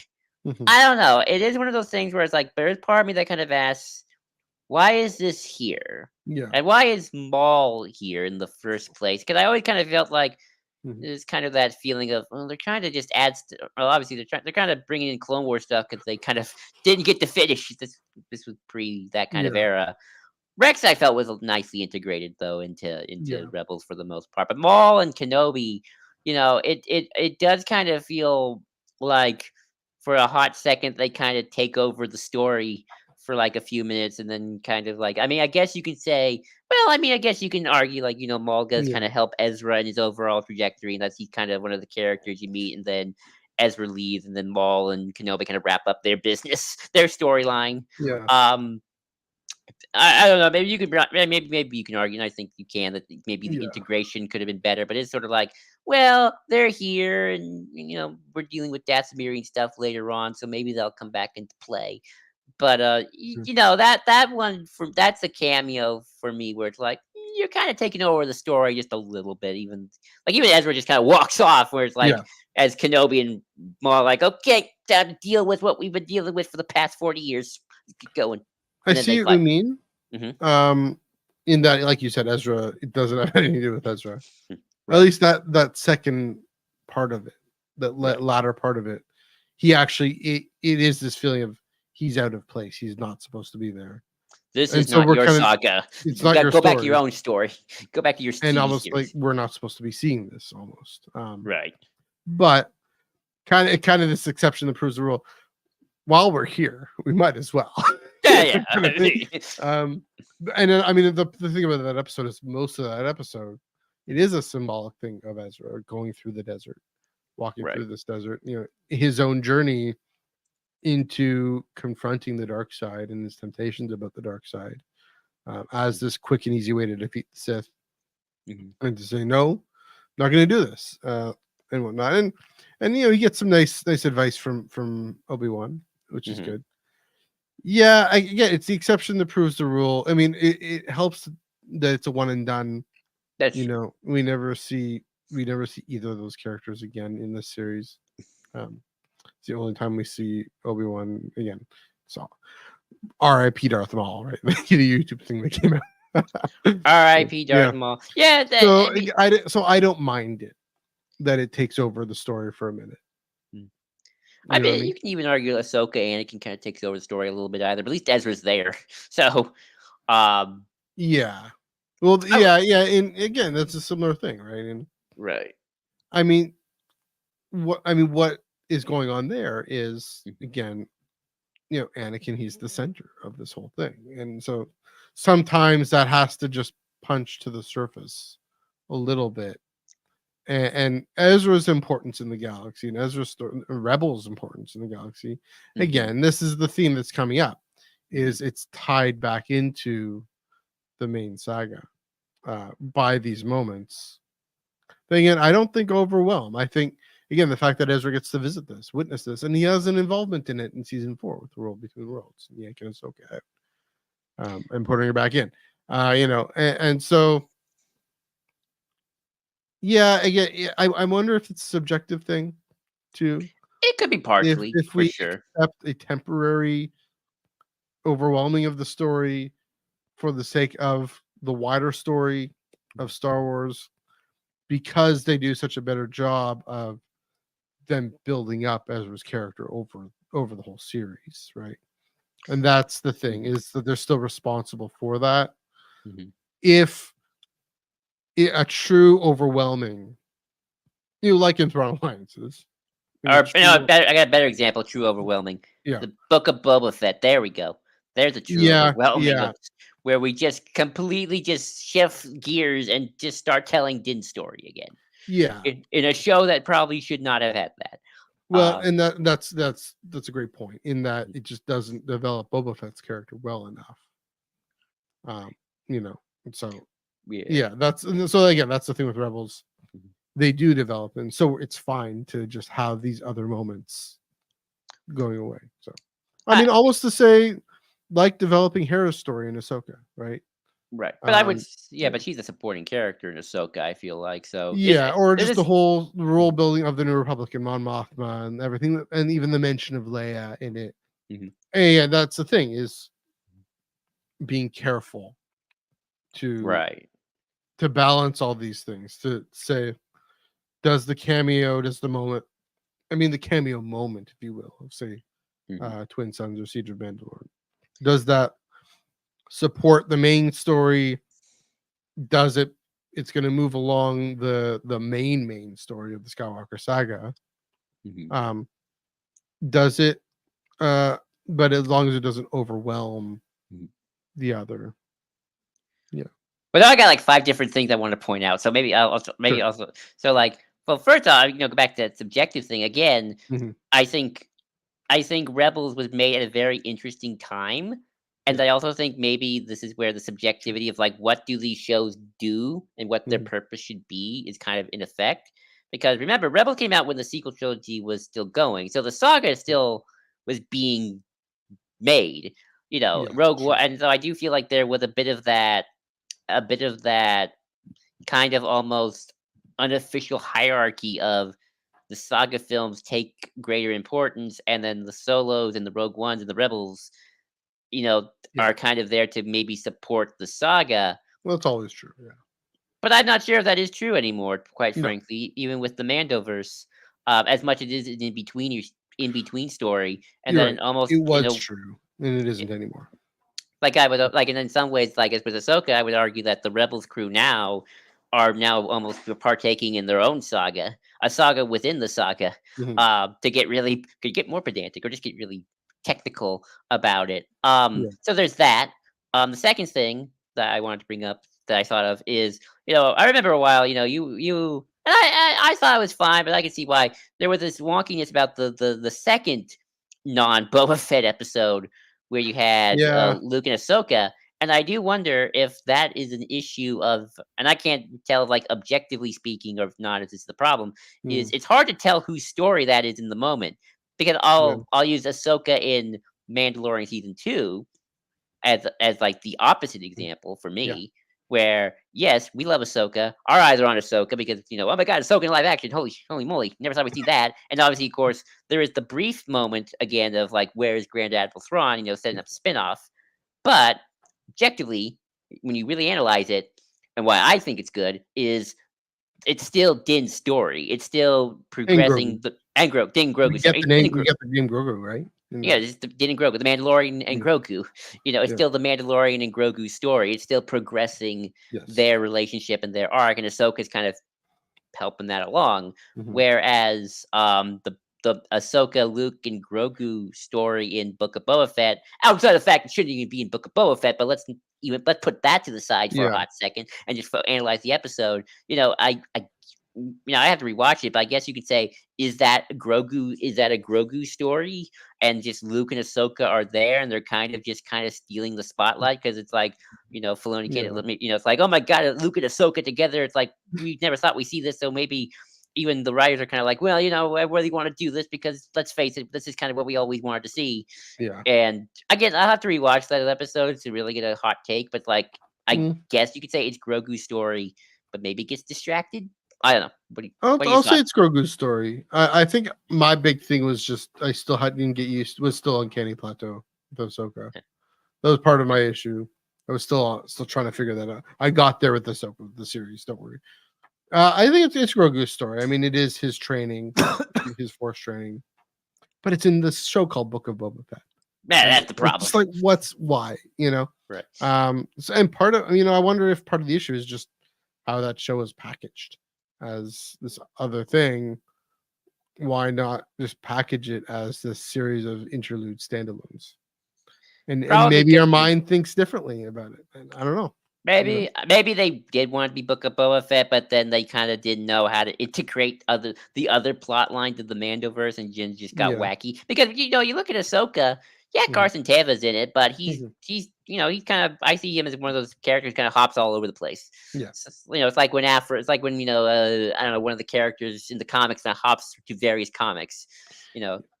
mhm, I don't know. It is one of those things where it's like there's part of me that kind of asks why is this here? yeah, And why is Maul here in the first place? Because I always kind of felt like mhm, there's kind of that feeling of, well, they're trying to just add. Well, obviously they're kind of bringing in Clone War stuff because they kind of didn't get to finish. This was pre that kind of yeah, era. Rex I felt was nicely integrated though into yeah, Rebels for the most part, but Maul and Kenobi, it does kind of feel like for a hot second they kind of take over the story for like a few minutes and then kind of like I mean I guess you can say well I mean I guess you can argue like Maul does kind yeah, of help Ezra in his overall trajectory and that's he's kind of one of the characters you meet and then Ezra leaves and then Maul and Kenobi kind of wrap up their business their storyline. yeah, um I don't know. Maybe you could. Maybe you can argue, and I think you can that maybe the yeah, integration could have been better. But it's sort of like, well, they're here, and we're dealing with Dathomirian stuff later on, so maybe they'll come back into play. But mhm, that one that's a cameo for me where it's like you're kind of taking over the story just a little bit. Even Ezra just kind of walks off, where it's like yeah. as Kenobi and Maul like, okay, time to deal with what we've been dealing with for the past 40 years. Let's get going, I and then they see what you fight. mean. Mhm. Um, in that, like you said, Ezra, it doesn't have anything to do with Ezra. At Right, least that second part of it, that right. latter part of it, he actually it is this feeling of he's out of place. He's not supposed to be there, This and is so not we're your kind of, saga. it's You not got your go back to your story, own story. Go back to your and TV almost like series. we're not supposed to be seeing this almost. Right. But kind of this exception that proves the rule. While we're here, we might as well. Yeah, Kind of thing. yeah. Um, and then, I mean, the thing about that episode is most of that episode, it is a symbolic thing of Ezra going through the desert, walking Right. through this desert. His own journey into confronting the dark side and his temptations about the dark side, as Mhm, this quick and easy way to defeat the Sith, mhm, and to say no, not going to do this, and whatnot. And he gets some nice advice from Obi-Wan, which is mhm. good. Yeah, it's the exception that proves the rule. I mean, it helps that it's a one and done. That's true. We never see either of those characters again in this series. It's the only time we see Obi-Wan again. So R.I.P. Darth Maul, right? The YouTube thing that came out. R.I.P. Yeah. Darth Maul. Yeah, So I mean, I don't mind it that it takes over the story for a minute. mm. I You know what I mean, mean? you can even argue Ahsoka Anakin kind of takes over the story a little bit either, but at least Ezra's there. So, um, Yeah. Well, I w yeah. And again, that's a similar thing, right? And right. I mean, what is going on there is, Mhm. again, Anakin, he's the center of this whole thing, and so sometimes that has to just punch to the surface a little bit, and Ezra's importance in the galaxy, and Rebels' importance in the galaxy. Mhm. Again, this is the theme that's coming up. Is it's tied back into the main saga by these moments. But again, I don't think overwhelm. I think again the fact that Ezra gets to witness this, and he has an involvement in it in season 4 with the World Between Worlds, and yanking Ahsoka out and putting her back in. And so yeah, again, I wonder if it's a subjective thing too. It could be partially, If for we sure. accept a temporary overwhelming of the story for the sake of the wider story of Star Wars, because they do such a better job of them building up Ezra's character over the whole series, right? And that's the thing, is that they're still responsible for that. Mhm. If a true overwhelming, like in Throne Alliances, Or I got a better example. True overwhelming. yeah, The Book of Boba Fett. There we go. There's a true yeah, overwhelming yeah, where we just completely just shift gears and just start telling Din story again yeah. in a show that probably should not have had that. Well, and that's a great point, in that it just doesn't develop Boba Fett's character well enough. So Yeah. so again, that's the thing with Rebels. Mhm. They do develop, and so it's fine to just have these other moments going away. So, I mean, almost to say, like developing Hera's story in Ahsoka, right? Right, but I would, but she's a supporting character in Ahsoka. I feel like so. Yeah, or just the This, whole role building of the New Republic and Mon Mothma and everything, and even the mention of Leia in it. Mhm. And yeah, that's the thing, is being careful right. to balance all these things, to say, does the cameo moment, if you will, of say Mhm. Twin Sons or Siege of Mandalore, does that support the main story? Does it's going to move along the main story of the Skywalker saga? Mhm. um does it but as long as it doesn't overwhelm Mhm. the other. Yeah, But now I got like 5 different things I want to point out. So maybe sure. so like, well, first off, go back to that subjective thing again. Hmm. I think Rebels was made at a very interesting time, and Yeah. I also think maybe this is where the subjectivity of like what do these shows do and what their Hmm. purpose should be is kind of in effect. Because remember, Rebels came out when the sequel trilogy was still going, so the saga still was being made. Yeah, Rogue One, sure. and so I do feel like there was a bit of that kind of almost unofficial hierarchy of the saga films take greater importance, and then the solos and the Rogue Ones and the Rebels, Yeah, are kind of there to maybe support the saga. well, it's always true. Yeah. But I'm not sure if that is true anymore, quite No, frankly, even with the Mandoverse, as much as it is an in between story, and you're then right, almost, it was true and it isn't anymore. like I would like, and in some ways, like as with Ahsoka, I would argue that the Rebels crew now are now almost partaking in their own saga, a saga within the saga, Hmm. could get more pedantic or just get really technical about it. Yeah. So there's that. The second thing that I wanted to bring up that I thought of is, I remember a while, you and I thought it was fine, but I could see why there was this wonkiness about the second non Boba Fett episode where you had Yeah. Luke and Ahsoka. And I do wonder if that is an issue of, and I can't tell, like objectively speaking, or if not, if this is the problem. Is Mm, it's hard to tell whose story that is in the moment, because yeah. I'll use Ahsoka in Mandalorian season 2 as like the opposite Mm, example for yeah. me, where yes, we love Ahsoka. Our eyes are on Ahsoka because oh my god, Ahsoka in live action, holy moly, never thought we'd see that. And obviously, of course, there is the brief moment again of like where is Grand Admiral Thrawn, setting up a spinoff. But objectively, when you really analyze it, and why I think it's good is it's still Din's story. It's still And Grogu. progressing the and Din Grogu story. We get the name Grogu, right? In Yeah, that. it's Din and Grogu, the Mandalorian and Yeah. Grogu. It's Yeah. still the Mandalorian and Grogu story. It's still progressing Yes. their relationship and their arc, and Ahsoka's kind of helping that along. Hmm. Whereas the Ahsoka, Luke, and Grogu story in Book of Boba Fett, outside of the fact it shouldn't even be in Book of Boba Fett, but let's put that to the side for a Yeah. hot second and just analyze the episode. I I have to rewatch it, but I guess you could say, is that a Grogu story? And just Luke and Ahsoka are there, and they're kind of stealing the spotlight because it's like, Filoni can't Yeah. let me, it's like, oh my god, Luke and Ahsoka together. It's like we never thought we see this, so maybe even the writers are kind of like, well, I really want to do this because let's face it, this is kind of what we always wanted to see. Yeah. And again, I'll have to rewatch that episode to really get a hot take. But like, I Mm. guess you could say it's Grogu's story, but maybe it gets distracted. I don't know. What are your I'll say thoughts? it's Grogu's story. I think my big thing was just I still didn't get used. Was still Uncanny Plateau with Ahsoka. That was part of my issue. I was still trying to figure that out. I got there with Ahsoka, the series. Don't worry. I think it's Grogu's story. I mean, it is his training, his Force training, but it's in this show called Book of Boba Fett. Yeah, that's the problem. It's like, why? Right. And part of I wonder if part of the issue is just how that show is packaged as this other thing. Why not just package it as this series of interlude standalones? And maybe our mind thinks differently about it. And I don't know. Maybe they did want to be Book of Boba Fett, but then they kind of didn't know how to integrate the other plot lines of the Mandoverse, and Jin just got wacky. Because you look at Ahsoka, Carson Teva's in it, but he's kind of, I see him as one of those characters kind of hops all over the place. Yeah. So, it's like when I don't know, one of the characters in the comics that hops to various comics.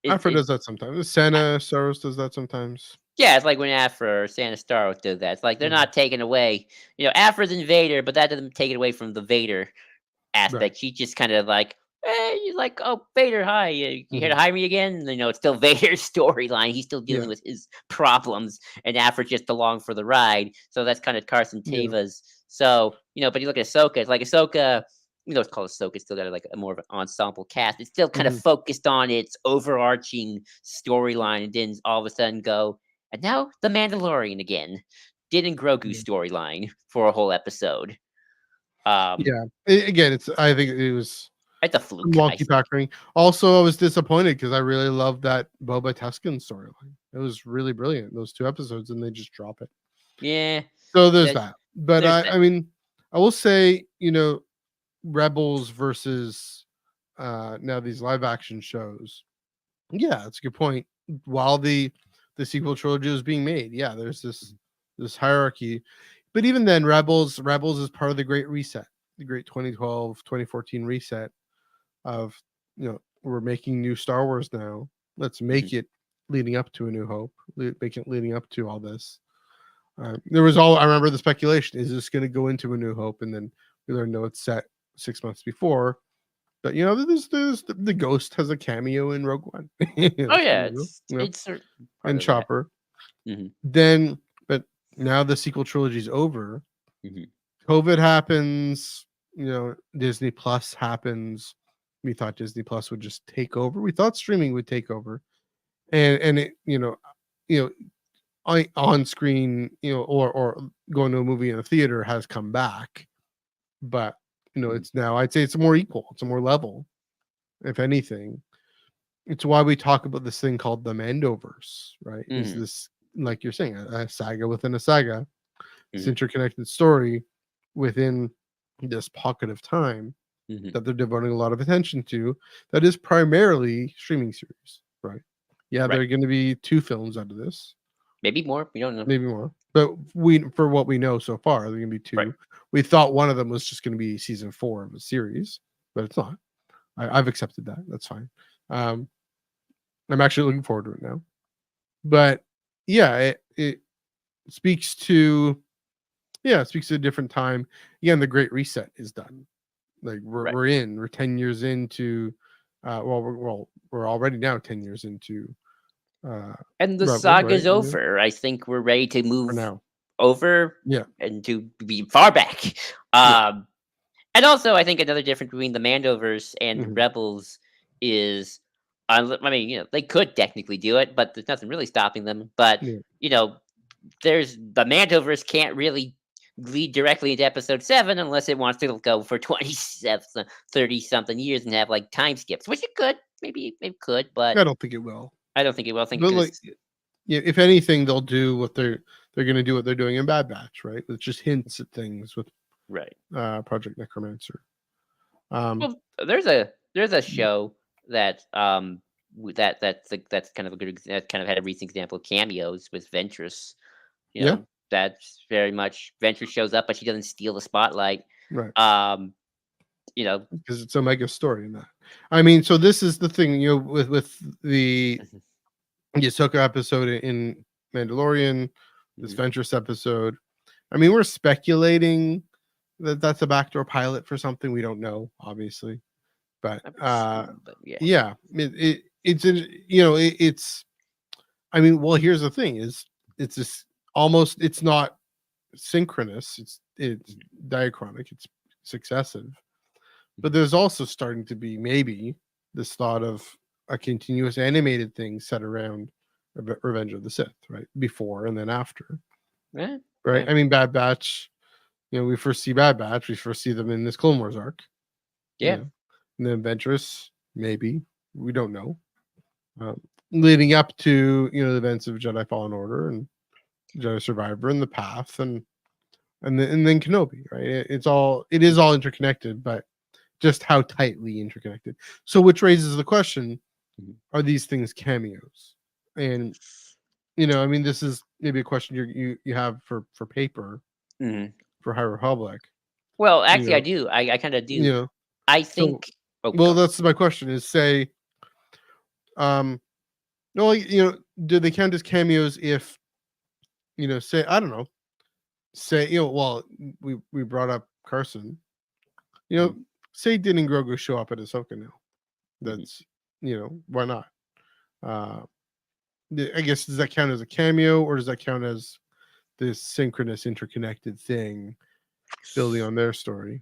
Afro does that sometimes. Santa Soros does that sometimes. Yeah, it's like when Afra or Santa Starro did that. It's like they're not taking away, Afra's in Vader, but that doesn't take it away from the Vader aspect. Right. She's just kind of like, hey, you're like, oh, Vader, hi, you here to hire me again? And, it's still Vader's storyline. He's still dealing with his problems, and Afra's just along for the ride. So that's kind of Carson Teva's. So, but you look at Ahsoka, it's like Ahsoka, it's called Ahsoka, it's still got like a more of an ensemble cast. It's still kind of focused on its overarching storyline, and didn't all of a sudden go, and now the Mandalorian again. Didn't Grogu's storyline for a whole episode. Again, I think it was it's a fluke. Wonky packering. Also, I was disappointed because I really loved that Boba Tusken storyline. It was really brilliant, those 2 episodes, and they just drop it. Yeah. So there's that. But I mean, I will say, Rebels versus now these live action shows. Yeah, that's a good point. While the sequel trilogy was being made, there's this hierarchy. But even then, Rebels is part of the Great Reset, the Great 2012, 2014 reset of, we're making new Star Wars now. Let's make it leading up to A New Hope, make it leading up to all this. I remember the speculation, is this going to go into A New Hope? And then we learned, no, it's set 6 months before. But, there's the Ghost has a cameo in Rogue One. It's and Chopper. Then, but now the sequel trilogy is over. COVID happens. Disney Plus happens. We thought Disney Plus would just take over. We thought streaming would take over, and it on screen, or going to a movie in a theater has come back, but it's now, I'd say it's more equal. It's a more level. If anything, it's why we talk about this thing called the Mandoverse, right? Is this, like you're saying, a saga within a saga? This interconnected story within this pocket of time that they're devoting a lot of attention to, that is primarily streaming series, right? There are going to be 2 films out of this. Maybe more. We don't know. Maybe more. But for what we know so far, there are going to be 2. Right. We thought one of them was just going to be season 4 of a series, but it's not. I've accepted that. That's fine. I'm actually looking forward to it now. But it speaks to a different time. Again, the Great Reset is done. Like we're 10 years into we're already now 10 years into and the saga's over. I think we're ready to move over and to be far back. And also, I think another difference between the Mandoverse and Rebels is, they could technically do it, but there's nothing really stopping them. But there's the Mandoverse can't really lead directly into episode 7 unless it wants to go for 30 something years and have like time skips, which it could. Maybe it could, but I don't think it will. I don't think it will. I think if anything, they'll do what they're going to do what they're doing in Bad Batch, right? With just hints at things with Project Necromancer. Um, Well, there's a show that that's kind of a that kind of had a recent example of cameos with Ventress. You yeah, know, that's very much Ventress shows up, but she doesn't steal the spotlight. right. Um, you know, Because it's a mega story in that. I mean, so this is the thing, with mhm, the Ahsoka episode in Mandalorian, this mhm, Ventress episode. I mean, we're speculating that that's a backdoor pilot for something we don't know, obviously, but I would assume, but yeah. yeah, it's it's. I mean, well, here's the thing: is it's just almost it's not synchronous; it's Mhm, diachronic, it's successive. But mhm. there's also starting to be maybe this thought of a continuous animated thing set around Revenge of the Sith, right? Before and then after, Yeah, right? yeah, I mean, Bad Batch, we first see Bad Batch, we first see them in this Clone Wars arc, you yeah. know, and then Ventress, maybe, we don't know. Um, Leading up to, the events of Jedi Fallen Order and Jedi Survivor and the Path and then Kenobi, right? It is all interconnected, but just how tightly interconnected. So, which raises the question: Mhm, are these things cameos? And I mean, this is maybe a question you have for paper mhm. for High Republic. Well, You actually, I know, do. I kind of you do. know. I So, think. Oh, well, go. that's my question: is say, um, no, do they count as cameos if say I don't know, say well, we brought up Carson, you Mhm, know, say Din and Grogu show up at Ahsoka now. mhm. That's why not? Uh, I guess does that count as a cameo or does that count as this synchronous interconnected thing building on their story?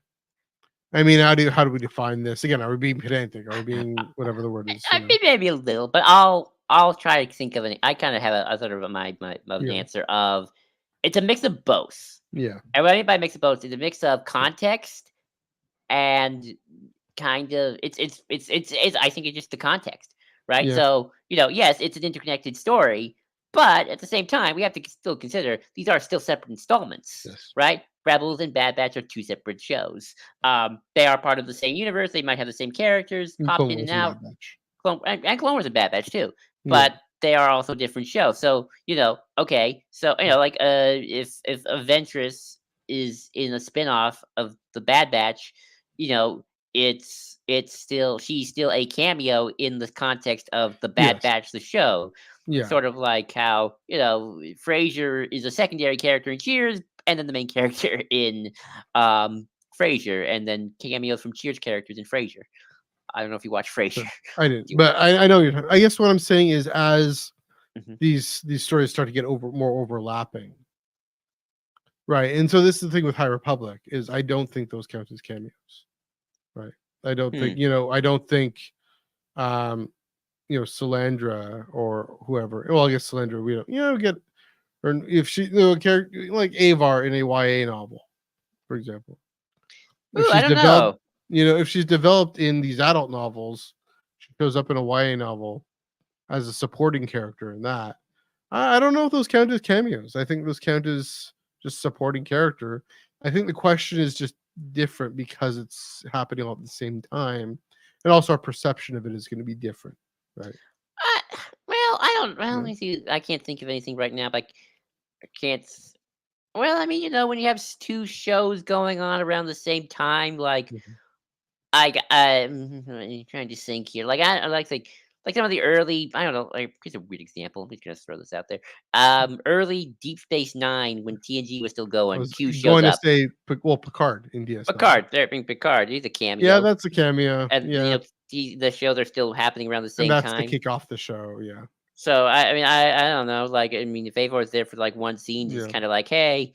I mean, how do we define this? Again, are we being pedantic? Are we being whatever the word is? I think maybe a little, but I'll try to think of an. I kind of have a sort of my of an Yeah, answer of it's a mix of both. yeah, And what I mean by mix of both is a mix of context and kind of it's I think it's just the context, right? yeah. So, yes, it's an interconnected story, but at the same time, we have to still consider these are still separate installments, Yes. right? Rebels and Bad Batch are two separate shows. They are part of the same universe. They might have the same characters And popped Clone in and Wars and out. Bad Batch. And Clone Wars and Bad Batch too, Yeah, but they are also different shows. So, okay, so like if Ventress is in a spin-off of the Bad Batch, you know, it's still she's still a cameo in the context of the Bad yes, Batch, the show. yeah. Sort of like how, Frasier is a secondary character in Cheers, and then the main character in Frasier, and then cameos from Cheers characters in Frasier. I don't know if you watch Frasier. Sure. I didn't, Do you but I know I guess what I'm saying is as Mhm. these stories start to get more overlapping, right? And so this is the thing with High Republic is I don't think those count as cameos, right? I don't think Hmm. I don't think um Salandra or whoever. Well, I guess Salandra we don't get, or if she character like Avar in a YA novel, for example. If Ooh, I she's don't developed, know. if she's developed in these adult novels, she shows up in a YA novel as a supporting character in that. I don't know if those count as cameos. I think those count as just supporting character. I think the question is just different because it's happening all at the same time, and also our perception of it is going to be different, right? I, well, I don't. Well, let Yeah. me see. I can't think of anything right now. But I can't. Well, I mean, when you have two shows going on around the same time, like Mhm. I'm trying to think here. Like I like some of the early. I don't know. Like here's a weird example. I'm just gonna throw this out there. Early Deep Space Nine when TNG was still I going. was Q shows going to up. say, Picard in DS9. Picard, there being Picard. He's a Yeah, cameo, that's a cameo. and Yeah, the shows are still happening around the and same that's to time. kick off the show. Yeah, So I mean I don't know. Like I mean, if Eivor is there for like one scene, it's yeah, kind of like, hey,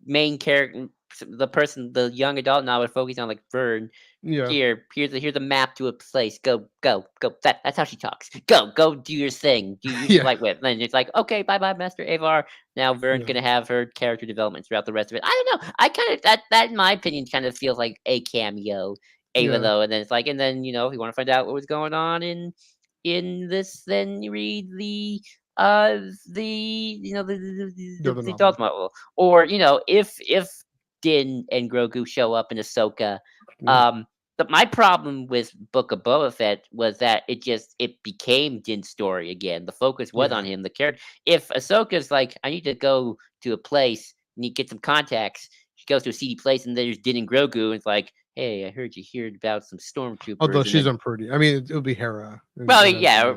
main character, the person, the young adult now, we're focusing on like Vern. yeah, Here's a map to a place. Go, go, go. That's how she talks. Go, do your thing. Do use your yeah, light whip. And then it's like, okay, bye, bye, Master Avar. Now Vern's yeah, gonna have her character development throughout the rest of it. I don't know. I kind of that in my opinion kind of feels like a cameo, even yeah. though, and then it's like, and then if you want to find out what was going on in this, then you read the The other the novels. adult model, or if Din and Grogu show up in Ahsoka, Yeah, um my problem with Book of Boba Fett was that it became Din's story again. The focus was on Yeah. him. The character. If Ahsoka's like, I need to go to a place, need get some contacts. She goes to a seedy place, and there's Din and Grogu, and it's like, hey, I heard you heard about some Although stormtroopers, and she's then, unpretty. I mean, it would be Hera. well, And yeah.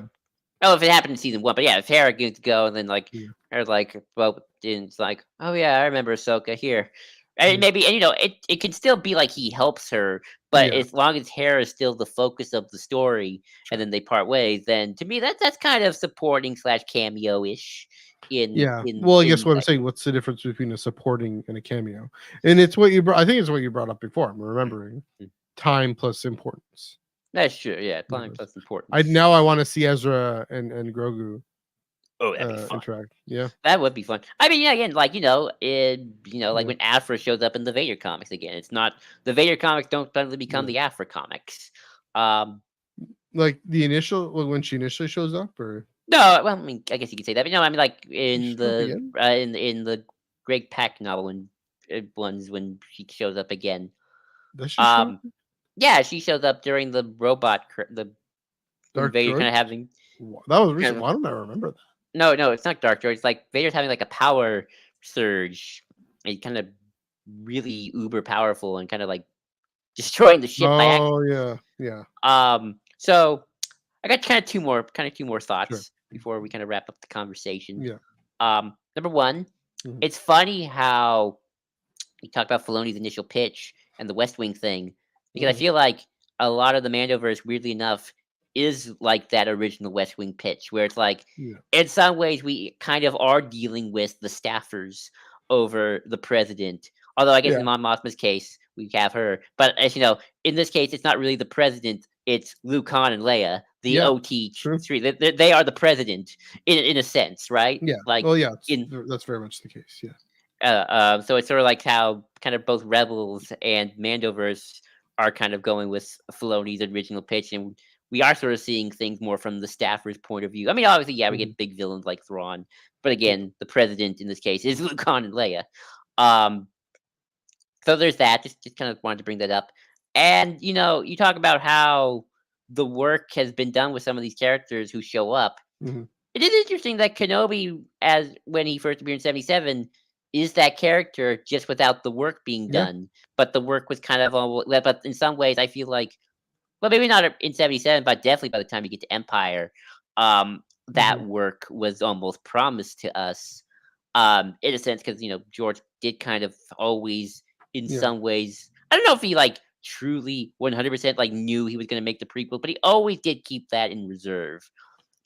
Oh, if it happened in season 1, but yeah, if Hera gets to go, and then like, yeah. or like, well, Din's like, oh yeah, I remember Ahsoka here. And Yeah. maybe, and it can still be like he helps her, but Yeah. as long as Hera is still the focus of the story, and Sure. then they part ways, then to me that's kind of supporting slash cameo ish in Yeah. in Well, I guess in what I'm that. saying, what's the difference between a supporting and a cameo? And it's what you brought. I think it's what you brought up before. I'm remembering Mm. time plus importance. That's true. Yeah, time Yes. plus importance. I want to see Ezra and Grogu Oh, that'd be fun. interact. Yeah. That would be fun. I mean, yeah, again, like like Yeah. when Aphra shows up in the Vader comics again. It's not the Vader comics don't suddenly become Yeah. the Aphra comics. Um, Like the initial when she initially shows up, or no, well, I mean, I guess you could say that, but no, I mean, like she in shows up the again. in the Greg Pak novel when ones when she shows up again. Does she show up? Um, yeah, she shows up during the the when Dark Vader kind Droid. of having That was kind recent. of Why don't I remember that? no, it's not Dark Droid. It's like Vader's having like a power surge, and kind of really uber powerful and kind of like destroying the ship by accident. Oh yeah, yeah, So I got kind of two more sure, thoughts before we kind of wrap up the conversation. yeah, Number one, mhm, it's funny how you talk about Filoni's initial pitch and the West Wing thing, because I mhm, feel like a lot of the Mandoverse, weirdly enough, is like that original West Wing pitch, where it's like, yeah, in some ways, we kind of are dealing with the staffers over the president. Although I guess in yeah, Mon Mothma's case, we have her. But as you know, in this case, it's not really the president; it's Luke Han and Leia, the yeah. OT True. three. They are the president in a sense, right? Yeah. Like Well, yeah. in That's very much the case. Yeah. so it's sort of like how kind of both Rebels and Mandoverse are kind of going with Filoni's original pitch, and we are sort of seeing things more from the staffer's point of view. I mean, obviously, yeah, we Mhm, get big villains like Thrawn, but yeah. again, the president in this case is Luke Han and Leia. Um, so there's that. Just kind of wanted to bring that up, and you talk about how the work has been done with some of these characters who show up. Mhm, It is interesting that Kenobi, as when he first appeared in '77, is that character just without the work being yeah. done. But the work was kind of but in some ways, I feel like, well, maybe not in '77, but definitely by the time you get to Empire, that Mhm, work was almost promised to us, in a sense, because George did kind of always, in yeah. some ways, I don't know if he like truly 100% like knew he was going to make the prequel, but he always did keep that in reserve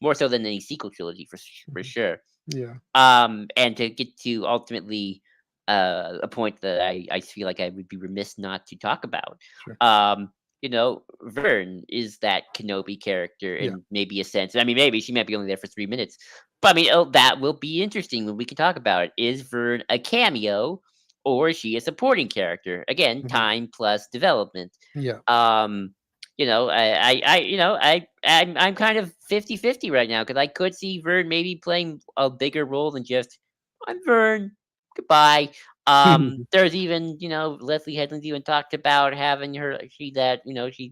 more so than any sequel trilogy for Mhm, sure. yeah. And to get to ultimately a point that I feel like I would be remiss not to talk about. Sure. Vern is that Kenobi character Yeah. in maybe a sense. I mean, maybe she might be only there for 3 minutes, but I mean, that will be interesting when we can talk about it. Is Vern a cameo, or is she a supporting character? Again, Mhm, time plus development. yeah. Um, I'm kind of 50-50 right now because I could see Vern maybe playing a bigger role than just I'm Vern. Goodbye. There's even, Leslie Headland's even talked about having her she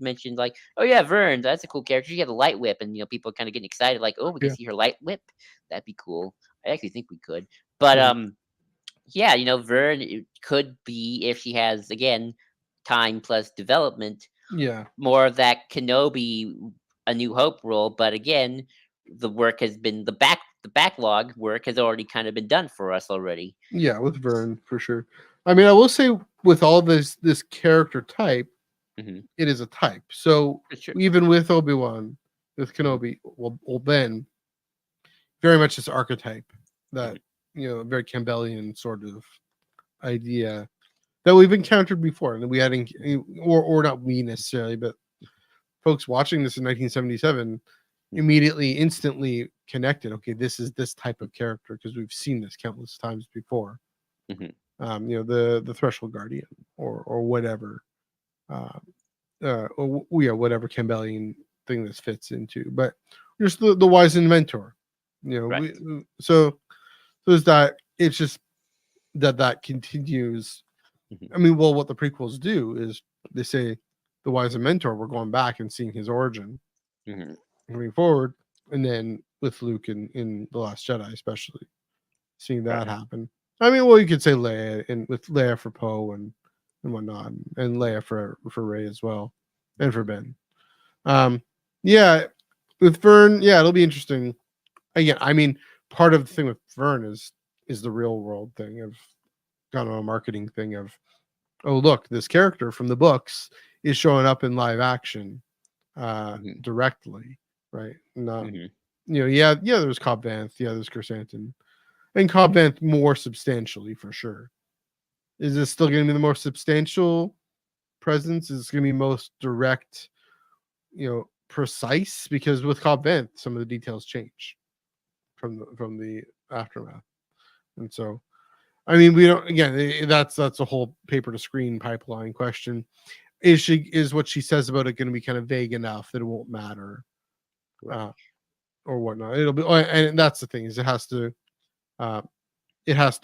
mentioned like, oh yeah, Vern, that's a cool character. She had a light whip, and people kind of getting excited, like, oh, we can Yeah. see her light whip. That'd be cool. I actually think we could. But Mhm, yeah, Vern could be, if she has again time plus development, yeah. more of that Kenobi A New Hope role, but again, the work has been the backlog work has already kind of been done for us already. Yeah. With Vern for sure. I mean, I will say with all this character type, Hmm. it is a type. So For sure. even with Obi-Wan, with Hmm. Kenobi, well Ben, very much this archetype Hmm. that very Campbellian sort of idea that we've encountered before, and we had, or not we necessarily, but folks watching this in 1977 immediately, instantly connected. Okay, this is this type of character because we've seen this countless times before. Hmm. The Threshold Guardian or whatever, uh, yeah, whatever Campbellian thing this fits into, but just the wise inventor. Right. So there's that. It's just that continues. Hmm. I mean, well, what the prequels do is they say the Wise Mentor, we're going back and seeing his origin moving forward, and then with Luke in The Last Jedi, especially seeing that happen. I mean, well, you could say Leia, and with Leia for Poe and whatnot, and Leia for Rey as well, and for Ben. Yeah, with Vern, yeah, it'll be interesting. Again, I mean, part of the thing with Vern is the real world thing of kind of a marketing thing of, oh, look, this character from the books is showing up in live action directly, right? Not, yeah, there's Cobb Vanth, yeah, there's Chrysanthemum, and Cobb Vanth more substantially for sure. Is this still going to be the more substantial presence? Is it going to be most direct, precise? Because with Cobb Vanth, some of the details change from the aftermath, and so, I mean, we don't. Again, that's a whole paper to screen pipeline question. Is what she says about it going to be kind of vague enough that it won't matter, or whatnot? It'll be, and that's the thing, is it has to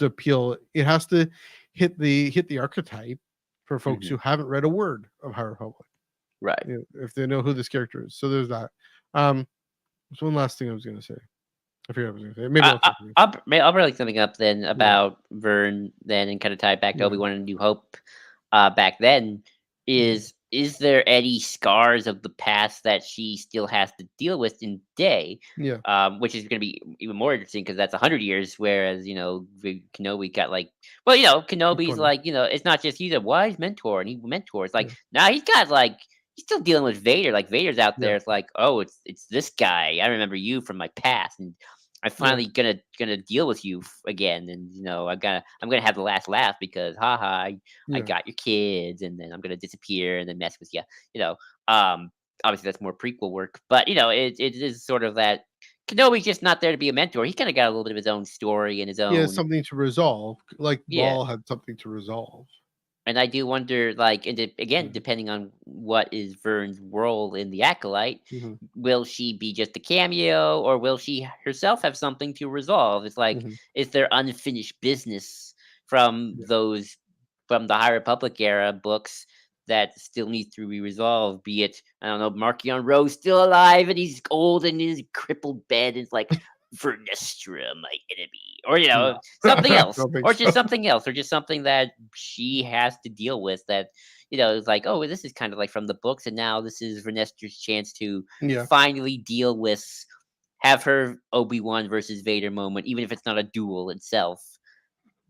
appeal. It has to hit the archetype for folks who haven't read a word of High Republic, right? If they know who this character is. So there's that. There's one last thing I was going to say. I forget what I was going to say. Maybe I'll bring something up then about Vern then, and kind of tie it back to Obi-Wan and New Hope. Back then, is there any scars of the past that she still has to deal with in Day? Yeah. Which is going to be even more interesting because that's 100 years, whereas Kenobi got Kenobi's it's not just he's a wise mentor and he mentors. Now he's got he's still dealing with Vader. Like Vader's out there. It's like, oh, it's this guy. I remember you from my past, and I'm finally gonna deal with you again. And I'm gonna have the last laugh because I got your kids, and then I'm gonna disappear and then mess with you. Obviously that's more prequel work, but it is sort of that Kenobi's just not there to be a mentor. He kind of got a little bit of his own story and his own something to resolve, like Maul had something to resolve. And I do wonder, again, depending on what is Vern's role in the Acolyte, will she be just a cameo, or will she herself have something to resolve? It's like, is there unfinished business from the High Republic era books that still needs to be resolved? Be it, I don't know, Markion Rose still alive and he's old and in his crippled bed, and it's like, Vernestra, my enemy, or something else, or just something else, or just something that she has to deal with. That it's like, oh, this is kind of like from the books, and now this is Vernestra's chance to finally deal with, have her Obi-Wan versus Vader moment, even if it's not a duel itself.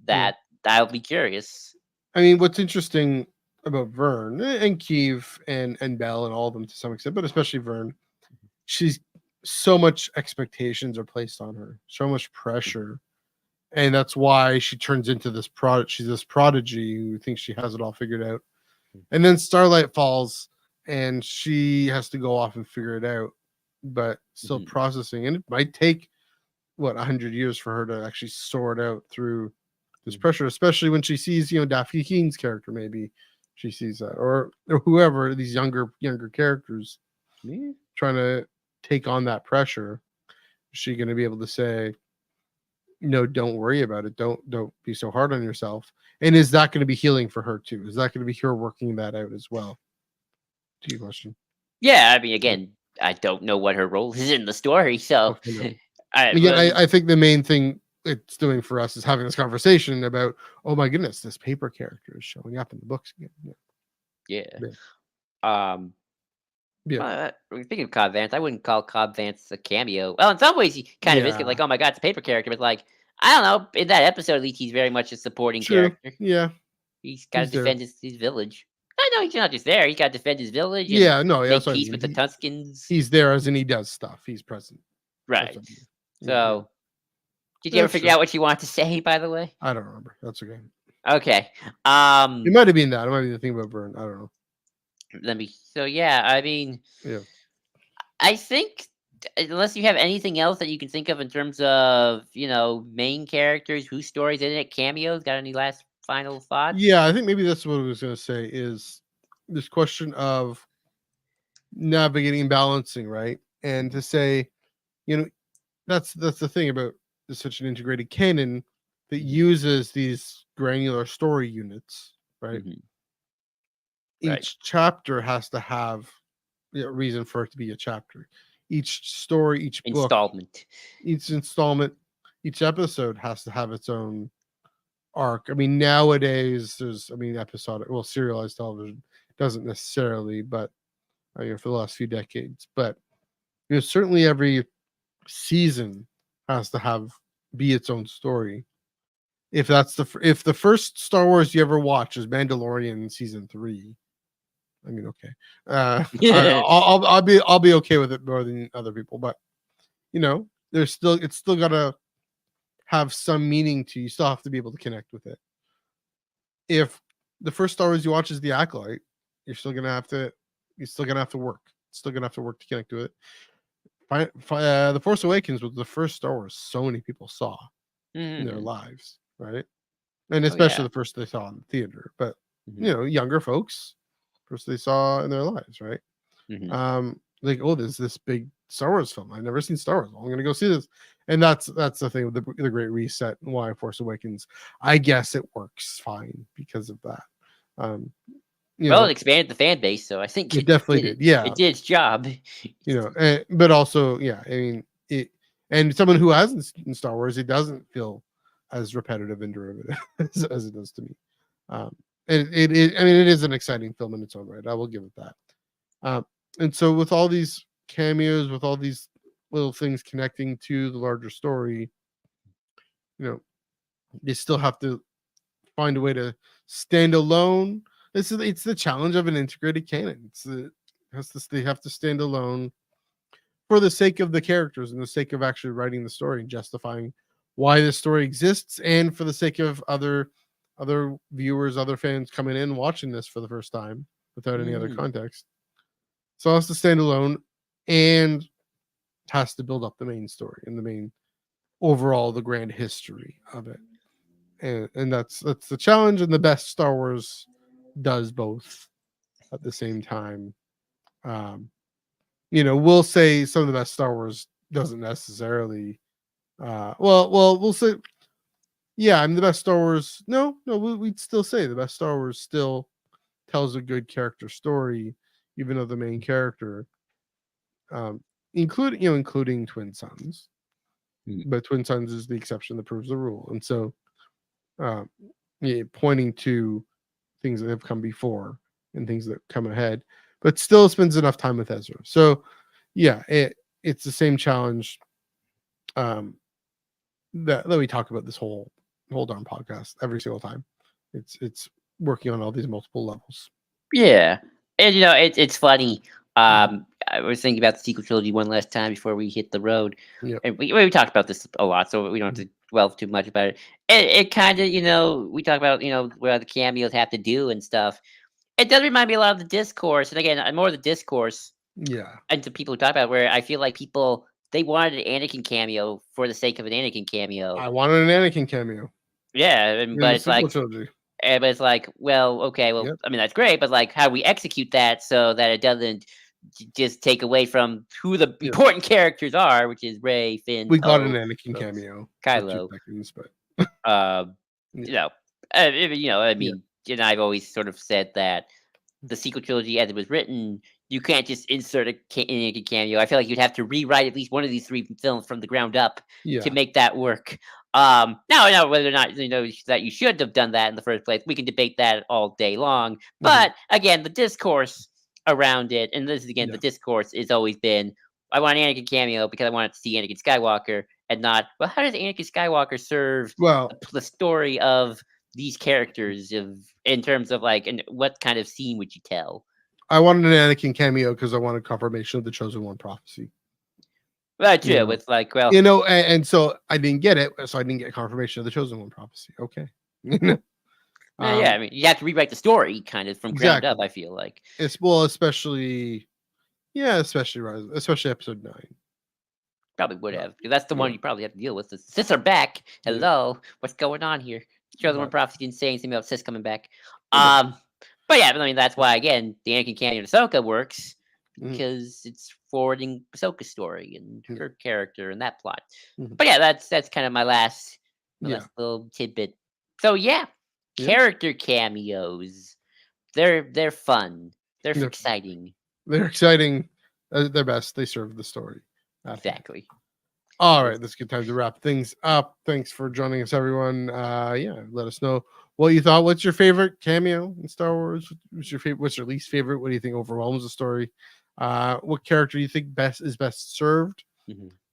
I'll be curious. I mean, what's interesting about Vern and Keeve and Bell and all of them to some extent, but especially Vern, she's so much expectations are placed on her, so much pressure, and that's why she turns into this product. She's this prodigy who thinks she has it all figured out, and then Starlight falls, and she has to go off and figure it out, but still processing, and it might take 100 years for her to actually sort out through this pressure, especially when she sees Daphne Keen's character. Maybe she sees that, or whoever, these younger characters trying to take on that pressure. Is she going to be able to say, no, don't worry about it, don't be so hard on yourself? And is that going to be healing for her too? Is that going to be her working that out as well? To your question. I mean, again, I don't know what her role is in the story, so I think the main thing it's doing for us is having this conversation about, oh my goodness, this paper character is showing up in the books again. Speaking of Cobb Vanth, I wouldn't call Cobb Vanth a cameo. Well, in some ways, he kind of is. Like, oh my god, it's a paper character, but like, I don't know. In that episode, at least, he's very much a supporting character. Yeah, he's got to defend his village. I know he's not just there. He's got to defend his village. And make peace with the Tuskens. He's there as in he does stuff. He's present. Right. So, did you ever figure out what you wanted to say? By the way, I don't remember. That's okay. Okay. It might have been that. It might be the thing about Vern. I don't know. I mean, I think, unless you have anything else that you can think of in terms of main characters, whose stories in it, cameos, got any last final thoughts? I think maybe that's what I was going to say, is this question of navigating and balancing, right? And to say, that's the thing about such an integrated canon that uses these granular story units, right? Right. each chapter has to have a reason for it to be a chapter. Each story, each book, Installment. each installment, each episode has to have its own arc. I mean, nowadays episodic, well, serialized television doesn't necessarily, but for the last few decades, but certainly every season has to be its own story. If if the first Star Wars you ever watch is Mandalorian season 3, I mean, okay, I'll be okay with it more than other people, but it's still gotta have some meaning to you. You still have to be able to connect with it. If the first Star Wars you watch is The Acolyte, you're still gonna have to work. Still gonna have to work to connect to it. The Force Awakens was the first Star Wars so many people saw in their lives, right? And especially Yeah. the first they saw in the theater, but Mhm. younger folks, first they saw in their lives, right? Mhm. Like, oh, there's this big Star Wars film. I've never seen Star Wars. I'm gonna go see this. And that's the thing with the Great Reset and why Force Awakens, I guess it works fine because of that. Um, Well, it expanded the fan base, so I think it definitely did. Yeah, it did its job. but also, yeah, I mean, it, and someone who hasn't seen Star Wars, it doesn't feel as repetitive and derivative as it does to me. I mean, it is an exciting film in its own right. I will give it that. And so with all these cameos, with all these little things connecting to the larger story, you know, they still have to find a way to stand alone. It's the challenge of an integrated canon. They have to stand alone for the sake of the characters and the sake of actually writing the story and justifying why this story exists, and for the sake of other viewers, other fans coming in watching this for the first time without any other Mm. context. So it has to stand alone and has to build up the main story and the main overall the grand history of it. And that's the challenge, and the best Star Wars does both at the same time. Um, we'll say some of the best Star Wars doesn't necessarily we'll say, yeah, I'm the best Star Wars. No, we'd still say the best Star Wars still tells a good character story, even though the main character, um, including Twin Sons, Mm. but Twin Sons is the exception that proves the rule. And so, um, yeah, pointing to things that have come before and things that come ahead, but still spends enough time with Ezra. So, yeah, it's the same challenge, um, that we talk about this whole darn podcast every single time. It's working on all these multiple levels. Yeah, and it's funny. Mhm. I was thinking about the sequel trilogy one last time before we hit the road, Yep. and we talked about this a lot, so we don't have Mhm. to dwell too much about it. It kind of we talk about where the cameos have to do and stuff. It does remind me a lot of the discourse, and again, more of the discourse, Yeah. and to people who talk about where I feel like people they wanted an Anakin cameo for the sake of an Anakin cameo. I wanted an Anakin cameo Yeah, in but the it's sequel like trilogy. but it's like, well, okay, well, Yep. I mean, that's great, but like, how do we execute that so that it doesn't just take away from who the Yep. important characters are, which is Rey, Finn, We got an Poe, Anakin cameo for 2 Kylo. seconds, but Um, yeah. you know, I Yeah. mean, and I've always sort of said that the sequel trilogy, as it was written, you can't just insert a Anakin cameo. I feel like you'd have to rewrite at least one of these three films from the ground up to Yeah. make that work. Now whether or not that you should have done that in the first place, we can debate that all day long. Mhm. But again, the discourse around it, and this is again the Yeah. discourse, has always been, I want an Anakin cameo because I want to see Anakin Skywalker, and not, well, how does Anakin Skywalker serve Well, the story of these characters of in terms of like, and what kind of scene would you tell? I wanted an Anakin cameo because I wanted confirmation of the Chosen One prophecy. Well, You true. know, It's like, well, and so I didn't get it, so I didn't get confirmation of the Chosen One prophecy. Okay. yeah. I mean, you have to rewrite the story kind of from ground up. Exactly. I feel like Especially, yeah, especially episode 9. probably would have, because that's the Yeah, one you probably have to deal with. The Siths are back. yeah, Hello, what's going on here? Chosen One but prophecy didn't say anything about Sith coming back. no. Um, but yeah, I mean that's why again the Anakin canon of Ahsoka works Mhm, because it's forwarding Ahsoka's story and mhm, her character and that plot. mhm. But yeah, that's kind of my Yeah, last little tidbit. So yeah, yeah, character cameos. They're fun. They're They're exciting. They're exciting. They're best. They serve the story. Exactly. All right, that's a good time to wrap things up. Thanks for joining us, everyone. Let us know what you thought. What's your favorite cameo in Star Wars? What's your favorite? What's your least favorite? What do you think overwhelms the story? What character do you think is best served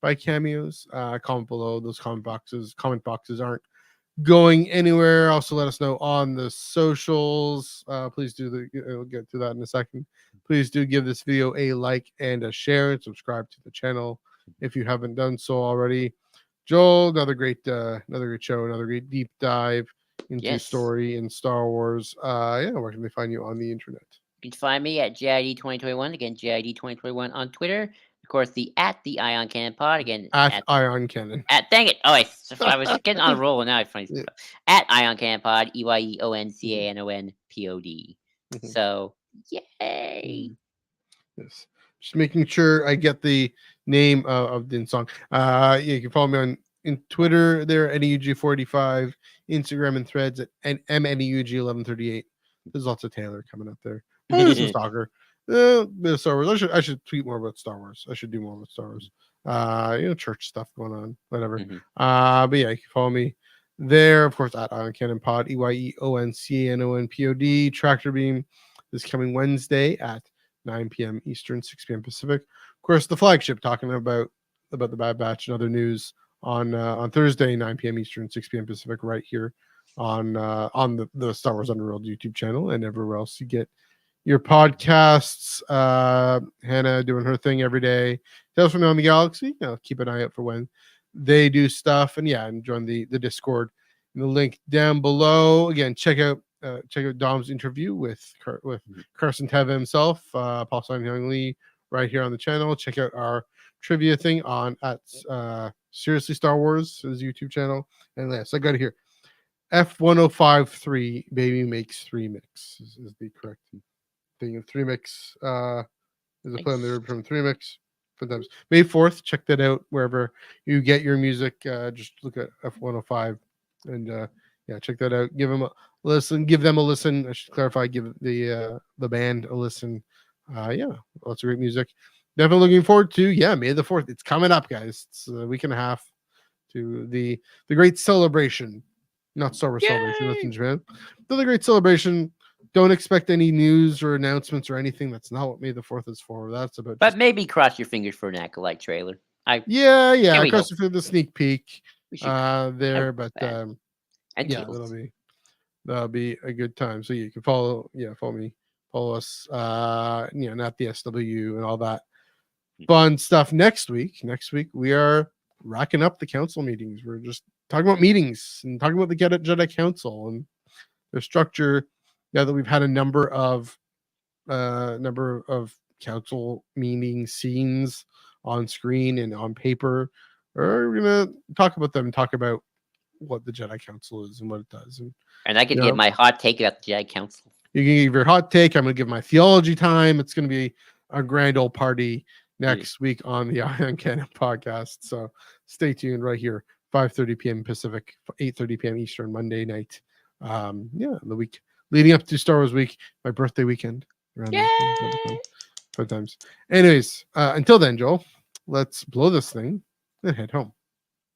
by cameos? Comment below. Those comment boxes aren't going anywhere. Also, let us know on the socials. Please do we'll get to that in a second. Please do give this video a like and a share, and subscribe to the channel if you haven't done so already. Joel, another great show, another great deep dive into story in Star Wars. Where can they find you on the internet? You can find me at JID 2021. Again, JID 2021 on Twitter. Of course, the Ion Cannon Pod. Again, at Ion Cannon. Dang it! Oh, I was getting on a roll, and now I finally at Ion Cannon Pod. EYEONCANONPOD. So, yay! Yes, just making sure I get the name of the song. You can follow me on Twitter there, NEUG45, Instagram and Threads at MNEUG1138. There's lots of Taylor coming up there. There's some stalker. Bit of Star Wars. I should tweet more about Star Wars. I should do more about Star Wars. Church stuff going on, whatever. But yeah, you can follow me there, of course, at Ion Cannon Pod, EYEONCANONPOD. Tractor Beam this coming Wednesday at 9 p.m. Eastern, 6 p.m. Pacific. Of course, the flagship talking about the Bad Batch and other news on Thursday, 9 p.m. Eastern, 6 p.m. Pacific, right here on the Star Wars Underworld YouTube channel and everywhere else you get your podcasts. Hannah doing her thing every day. Tales from Beyond the Galaxy. Keep an eye out for when they do stuff, and join the Discord. And the link down below. Again, check out Dom's interview with Carson Teva himself, Paul Simon Young Lee, right here on the channel. Check out our trivia thing at Seriously Star Wars, his YouTube channel. And yes, I got it here. F1053 Baby Makes 3 Mix is the correct thing. Of 3 Mix is a play on the word from 3 Mix. Sometimes May 4th. Check that out wherever you get your music. Just look at F105 and check that out. Give them a listen. I should clarify. Give the band a listen. Lots of great music. Definitely looking forward to May the 4th. It's coming up, guys. It's a week and a half to the great celebration. Not Star Wars celebration. That's in Japan. The great celebration. Don't expect any news or announcements or anything. That's not what May the 4th is for. That's about. But maybe cross your fingers for an Acolyte trailer. Cross for the sneak peek there, but that'll be a good time. So you can follow me, follow us, not the SW and all that fun stuff. Next week we are racking up the council meetings. We're just talking about meetings and talking about the Jedi Council and their structure. Now that we've had a number of council meeting scenes on screen and on paper, we're gonna talk about them and talk about what the Jedi Council is and what it does. And I can give my hot take about the Jedi Council. You can give your hot take. I'm gonna give my theology time. It's gonna be a grand old party next week on the Ion Cannon podcast. So stay tuned right here, 5:30 p.m. Pacific, 8:30 p.m. Eastern, Monday night. The week leading up to Star Wars week, my birthday weekend. Fun times. Anyways, until then, Joel, let's blow this thing and head home.